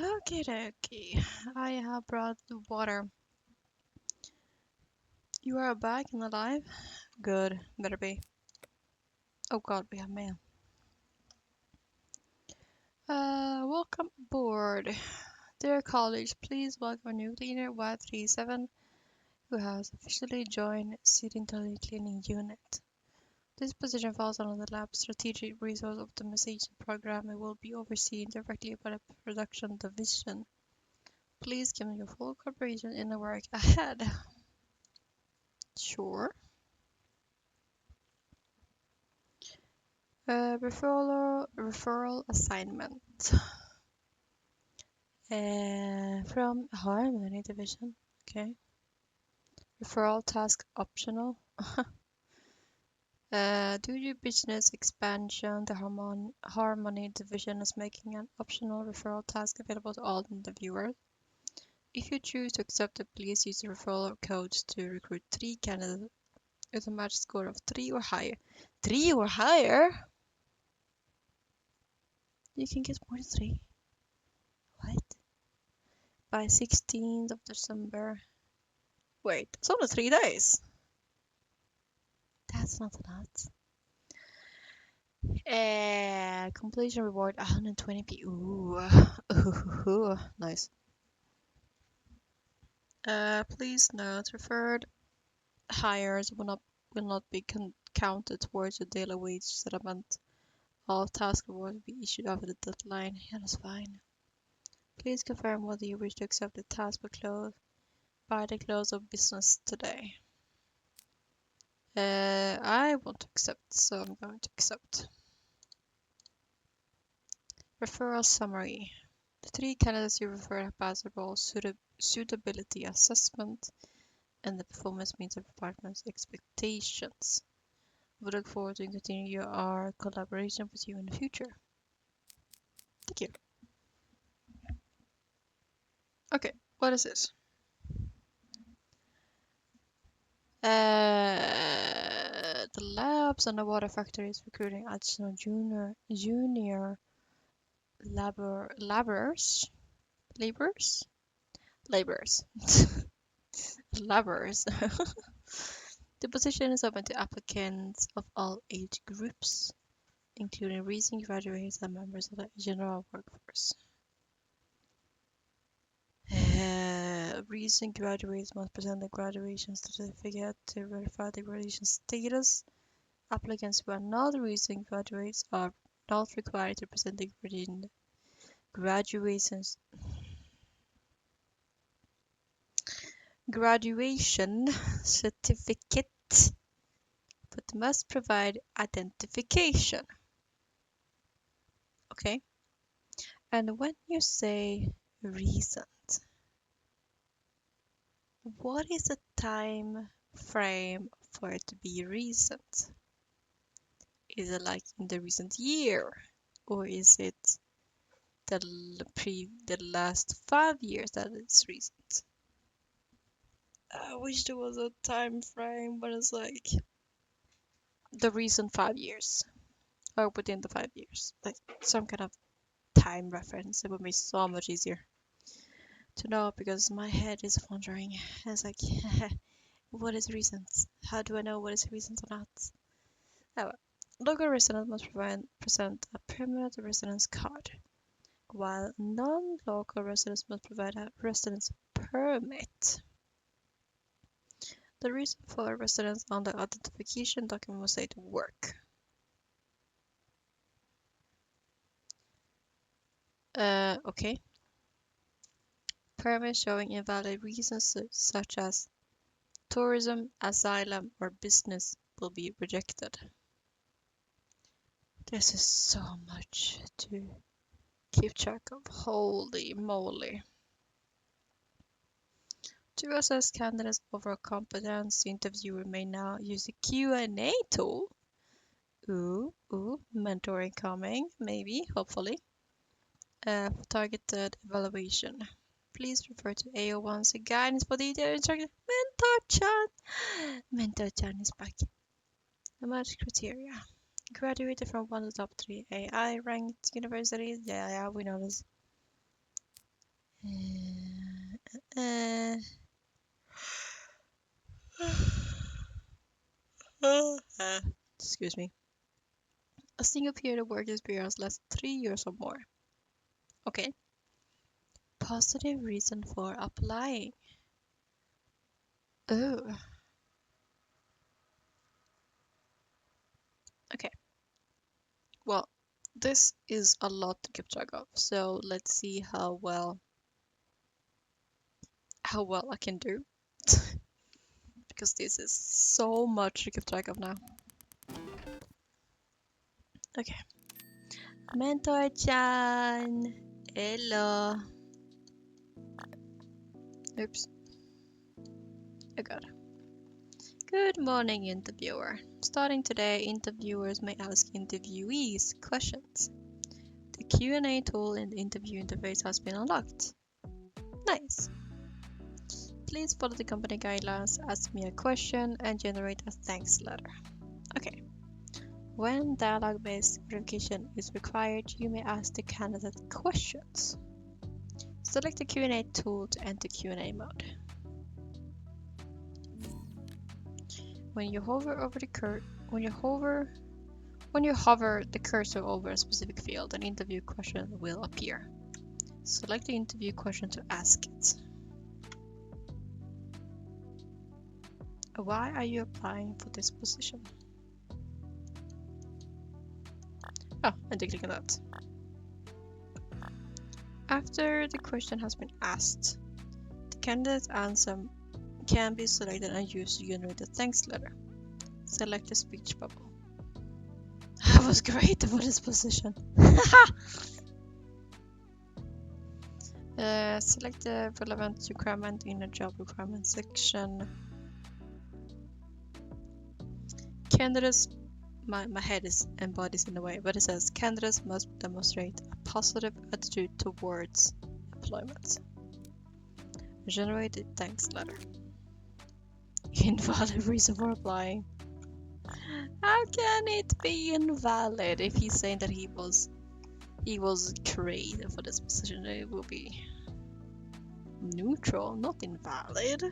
Okay, okay. I have brought the water. You are back and alive? Good, better be. Oh god, we have mail. Welcome aboard. Dear colleagues, please welcome a new cleaner, Y37, who has officially joined Sedentary Cleaning Unit. This position falls under the lab's Strategic Resource Optimization Program and will be overseen directly by the Production Division. Please give me your full cooperation in the work ahead. Sure. Referral assignment. From Harmony Division. Okay. Referral task optional. Due to business expansion, the Harmony Division is making an optional referral task available to all interviewers. If you choose to accept it, please use the referral codes to recruit 3 candidates with a match score of 3 or higher. 3 or higher? You can get more than 3. What? By 16th of December. Wait, it's only 3 days. That's not a lot. Completion reward 120p. Ooh. Ooh. Nice. Please note, referred hires will not be counted towards your daily wage settlement. All task rewards will be issued after the deadline. Yeah, that's fine. Please confirm whether you wish to accept the task by the close of business today. I want to accept, so I'm going to accept. Referral summary. The 3 candidates you referred have passed the role suitability assessment, and the performance meets the department's expectations. We look forward to continuing our collaboration with you in the future. Thank you. Okay, what is this? The labs and the water factory is recruiting additional junior laborers, laborers, laborers. The position is open to applicants of all age groups, including recent graduates and members of the general workforce. Recent graduates must present a graduation certificate to verify the graduation status. Applicants who are not recent graduates are not required to present the graduation certificate, but must provide identification. Okay? And when you say recent, what is the time frame for it to be recent? Is it like in the recent year? Or is it the last 5 years that it's recent? I wish there was a time frame, but it's like the recent 5 years, or within the 5 years, like some kind of time reference. It would be so much easier to know because my head is wandering. It's like, what is recent? How do I know what is recent or not? Oh, well. Local residents must present a permanent residence card, while non-local residents must provide a residence permit. The reason for residence on the identification document was say to work. Okay. Permits showing invalid reasons such as tourism, asylum, or business will be rejected. This is so much to keep track of. Holy moly. To assess candidates' overall competence, the interviewer may now use the Q&A tool. Ooh, mentoring coming, maybe, hopefully. For targeted evaluation. Please refer to AO1's guidance for detailed instructions. Mentor-chan is back. The match criteria. Graduated from one of the top 3 AI ranked universities. Yeah, we know this. Excuse me. A single period of work experience lasts 3 years or more. Okay. Positive reason for applying. Oh. Okay. Well, this is a lot to keep track of. So let's see how well I can do. Because this is so much to keep track of now. Okay. Mentor-chan. Hello. Oops. Oh god. Good morning, interviewer. Starting today, interviewers may ask interviewees questions. The Q&A tool in the interview interface has been unlocked. Nice. Please follow the company guidelines, ask me a question, and generate a thanks letter. Okay. When dialogue-based verification is required, you may ask the candidate questions. Select the Q&A tool to enter Q&A mode. When you hover the cursor over a specific field, an interview question will appear. Select the interview question to ask it. Why are you applying for this position? Oh, I did click on that. After the question has been asked, the candidate's answer can be selected and used to generate a thanks letter. Select the speech bubble. I was great for this position. Select the relevant requirement in the job requirement section. Candidates, my head is embodies in a way, but it says candidates must demonstrate a positive attitude towards employment. Generate a thanks letter. Invalid reason for applying. How can it be invalid if he's saying that he was created for this position? It will be neutral, not invalid.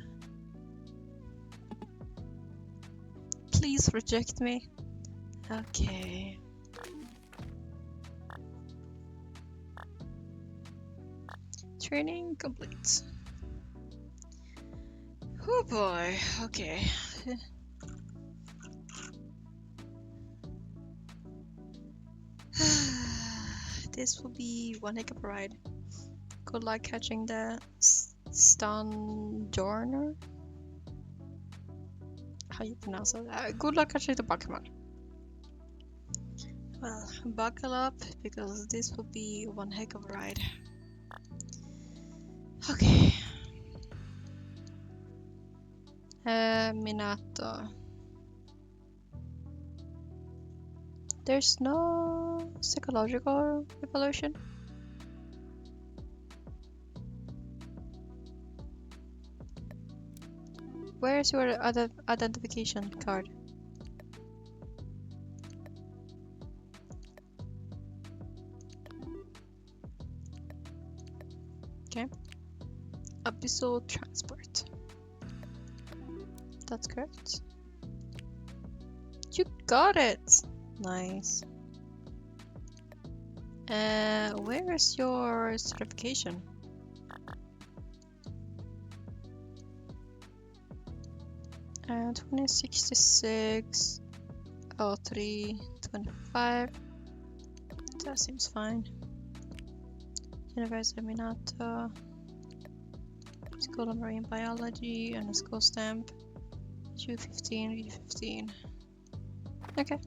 please reject me? Okay. Training complete. Oh boy, okay. This will be one heck of a ride. Good luck catching the Stunjorner. How you pronounce it? Good luck catching the Pokemon. Well, buckle up because this will be one heck of a ride. Okay. Minato. There's no psychological evolution. Where's your other identification card? Okay. Abyssal transport. That's correct. You got it! Nice. Where is your certification? And 2066, 03, 25. That seems fine. University of Minato. School of Marine Biology and a school stamp. U15, U15. Okay.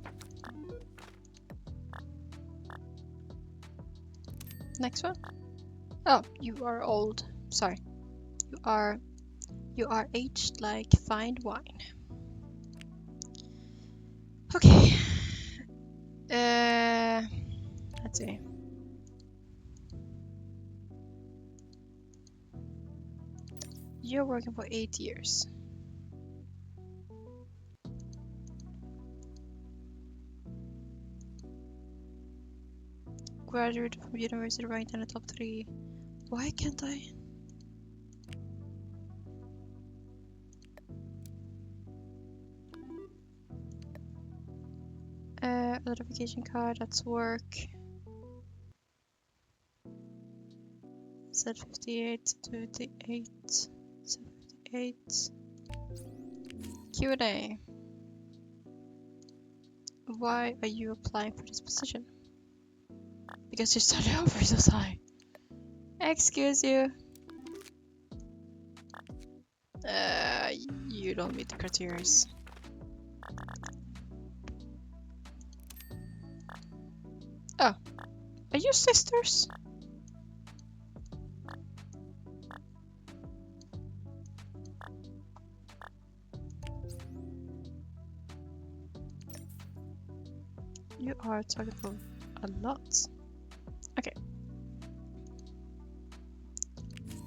Next one. Oh, you are old. Sorry. You are aged like fine wine. Okay. Let's see. You're working for 8 years. Graduated from university ranked in the top 3. Why can't I? Notification card, that's work. Set 58, 58, 78. Q&A. Why are you applying for this position? Because your study offer is so high. Excuse you. You don't meet the criteria. Oh, are you sisters? You are talking for a lot. Okay.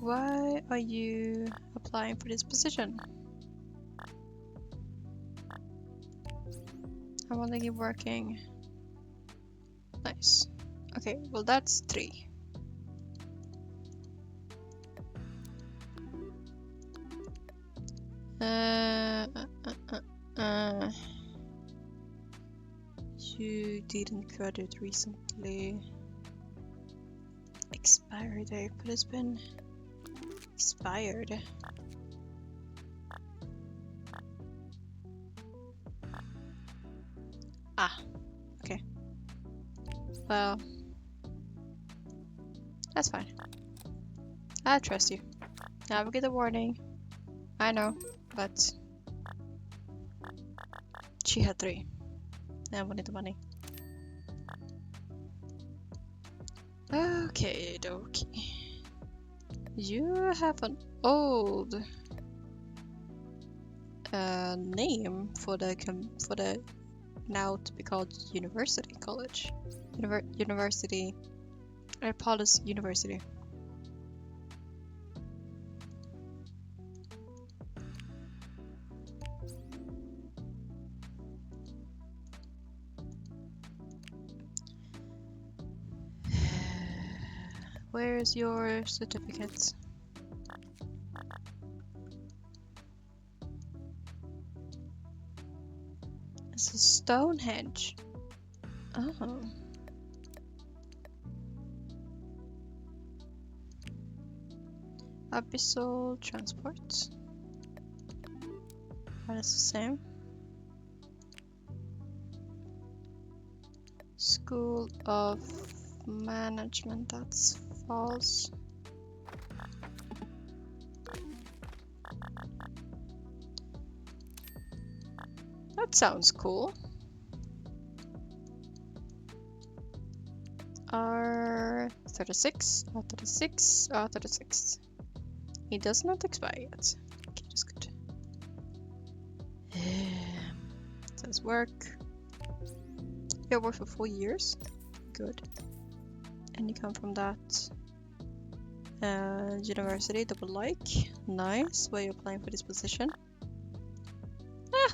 Why are you applying for this position? I want to keep working. Nice. Okay, well that's 3. You didn't graduate recently. Expiry date, but it's been expired. Ah, okay. Well, that's fine. I trust you. Now we get a warning. I know, but she had 3. I wanted the money. Okay, dokie. You have an old name for the now to be called University College. University. Police University. Where's your certificate? It's a Stonehenge. Oh. Abyssal transport. That is the same. School of Management, that's false. That sounds cool. R36, R36, R36. It does not expire yet. Okay, that's good. It says work. You worked for 4 years. Good. And you come from that university, double like. Nice. Where you're applying for this position. Ah!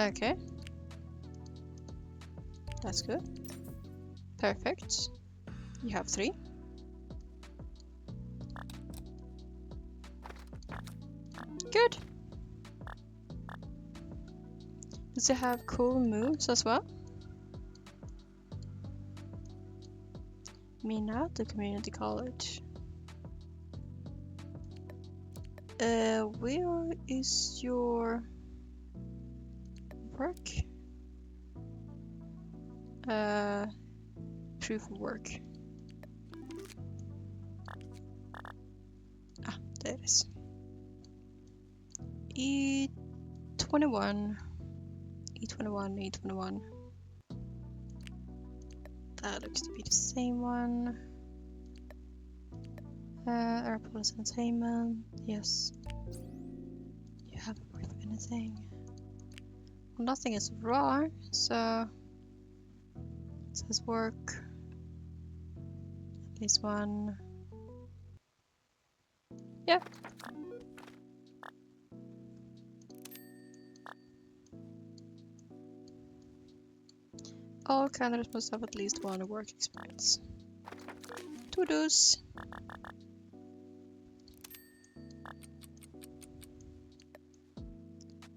Okay. That's good. Perfect. You have 3. Good. Does it have cool moves as well? Minato Community College. Where is your work? Proof of work. Ah, there it is. E21. E21, E21. That looks to be the same one. Airport Entertainment. Yes. You haven't worked for anything. Well, nothing is wrong, so it says work. This one. Yep. All candidates must have at least 1 work experience. To-dos.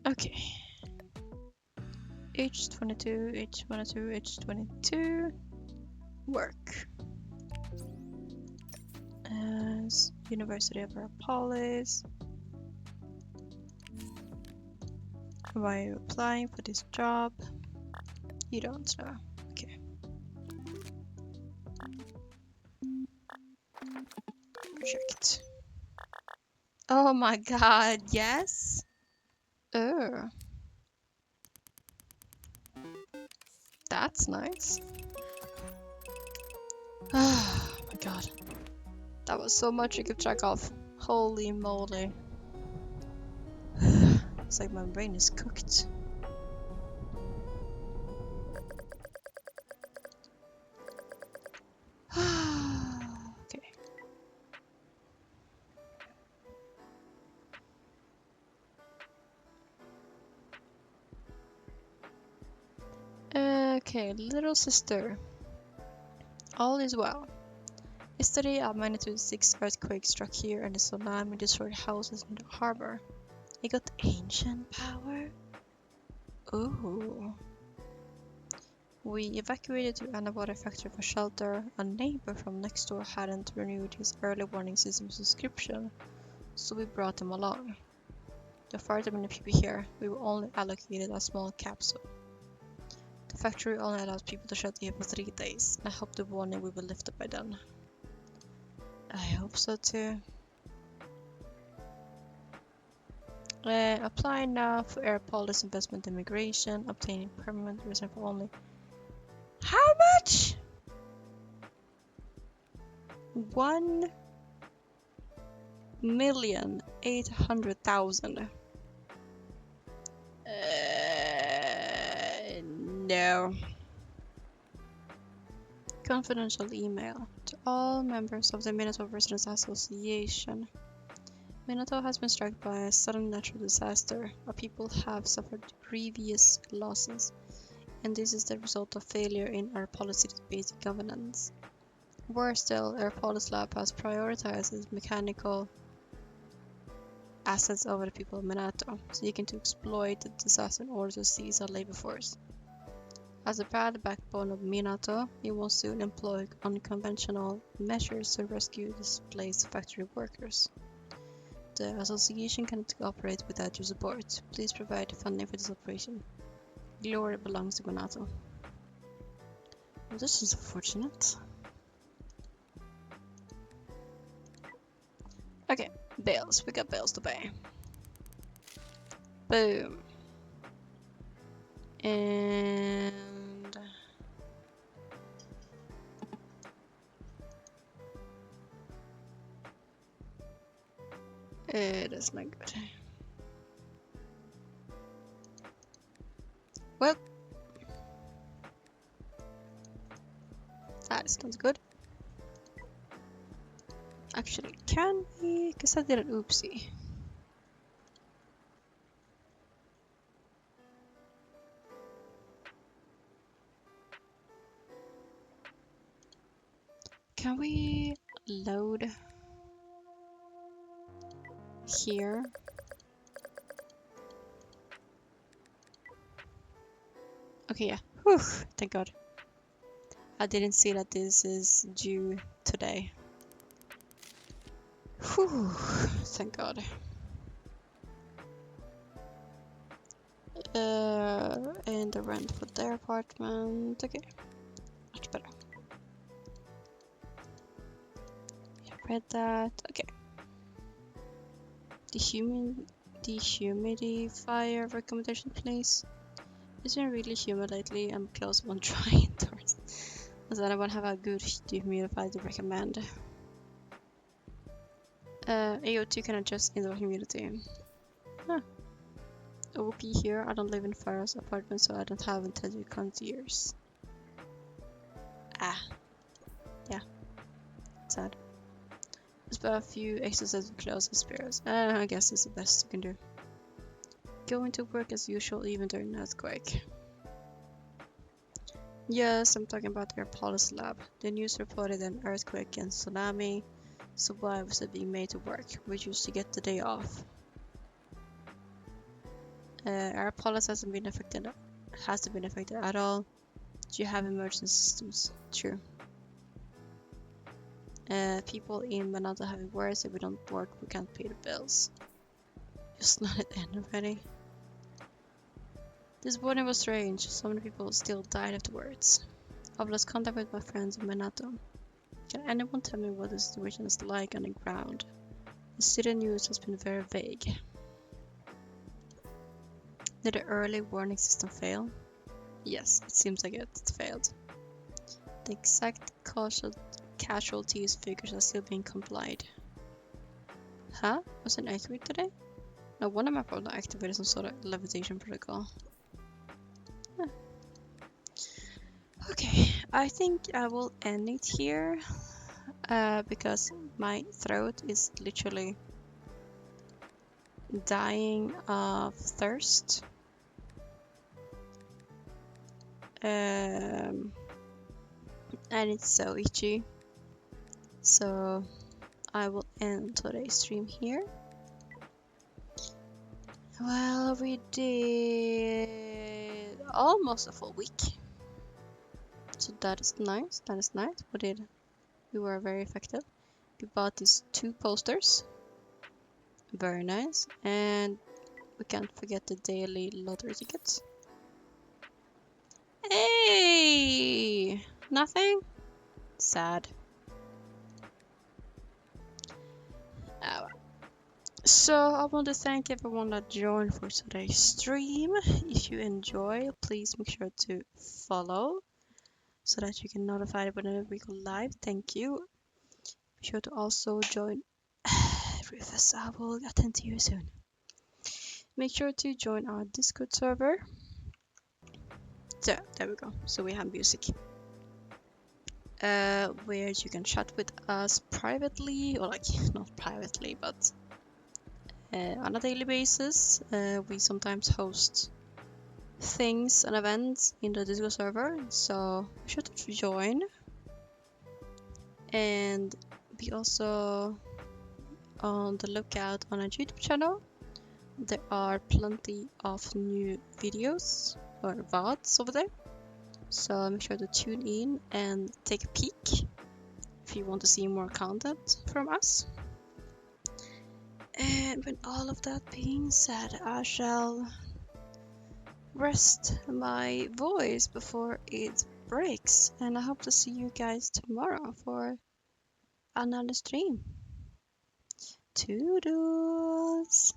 Okay. H22, H22, H22. Work. University of Aeropolis. Why are you applying for this job? You don't know. Okay. Reject. Oh my god, yes? Oh. That's nice. Oh my god. That was so much to keep track of. Holy moly. It's like my brain is cooked. Okay. Okay, little sister. All is well. Yesterday, a magnitude 6 earthquake struck here and the tsunami destroyed houses in the harbor. It got ancient power? Ooh. We evacuated to an water factory for shelter. A neighbor from next door hadn't renewed his early warning system subscription, so we brought him along. There are far too many people here. We were only allocated a small capsule. The factory only allows people to shelter here for 3 days. I hope the warning will be lifted by then. I hope so too. Apply now for air police investment immigration, obtaining permanent residence for only. How much? 1,800,000. No. Confidential email to all members of the Minato Residents Association. Minato has been struck by a sudden natural disaster. Our people have suffered grievous losses, and this is the result of failure in our policy's basic governance. Worse still, our policy lab has prioritized mechanical assets over the people of Minato, seeking to exploit the disaster in order to seize our labor force. As a proud backbone of Minato, he will soon employ unconventional measures to rescue displaced factory workers. The association cannot operate without your support. Please provide funding for this operation. Glory belongs to Minato. Well, this is unfortunate. Okay, bills. We got bills to pay. Boom. And it is not good. Well, that is not good. Actually, can we? Because I did an oopsie. Can we load here? Okay, yeah. Whew, thank God. I didn't see that this is due today. Whew, thank God. And the rent for their apartment. Okay, much better. Yeah, read that. Okay. Dehumidifier recommendation, please. It's been really humid lately. I'm close on trying indoors. Does anyone have a good dehumidifier to recommend? AO2 can adjust indoor humidity. Huh. OP here. I don't live in Farah's apartment, so I don't have intelligent concierge. Ah, yeah, sad. Just buy a few extra sets of clothes and spares. I guess it's the best you can do. Going to work as usual even during an earthquake. Yes, I'm talking about their policy lab. The news reported an earthquake and tsunami. Survivors are being made to work. We used to get the day off. Our policy hasn't been affected at all. Do you have emergency systems? True. People in Manado have it worse. If we don't work, we can't pay the bills. Just let it end already. This morning was strange. So many people still died afterwards. I've lost contact with my friends in Minato. Can anyone tell me what the situation is like on the ground? The city news has been very vague. Did the early warning system fail? Yes, it seems like it failed. The exact casualties figures are still being complied. Huh? Was an earthquake today? No, one of my phones activated some sort of levitation protocol. Huh. Okay, I think I will end it here because my throat is literally dying of thirst. And it's so itchy. So I will end today's stream here. Well, we did almost a full week. So that is nice. That is nice. We were very effective. We bought these 2 posters. Very nice. And we can't forget the daily lottery tickets. Hey! Nothing? Sad. Oh. So I want to thank everyone that joined for today's stream. If you enjoy, please make sure to follow so that you can notify whenever we go live. Thank you. Be sure to also join Rufus. I will attend to you soon. Make sure to join our Discord server. So there we go. So we have music. Where you can chat with us privately, or like not privately, but on a daily basis. We sometimes host things and events in the Discord server, so be sure to join. And we also on the lookout on our YouTube channel. There are plenty of new videos or VODs over there. So make sure to tune in and take a peek if you want to see more content from us. And with all of that being said, I shall rest my voice before it breaks. And I hope to see you guys tomorrow for another stream. Toodles!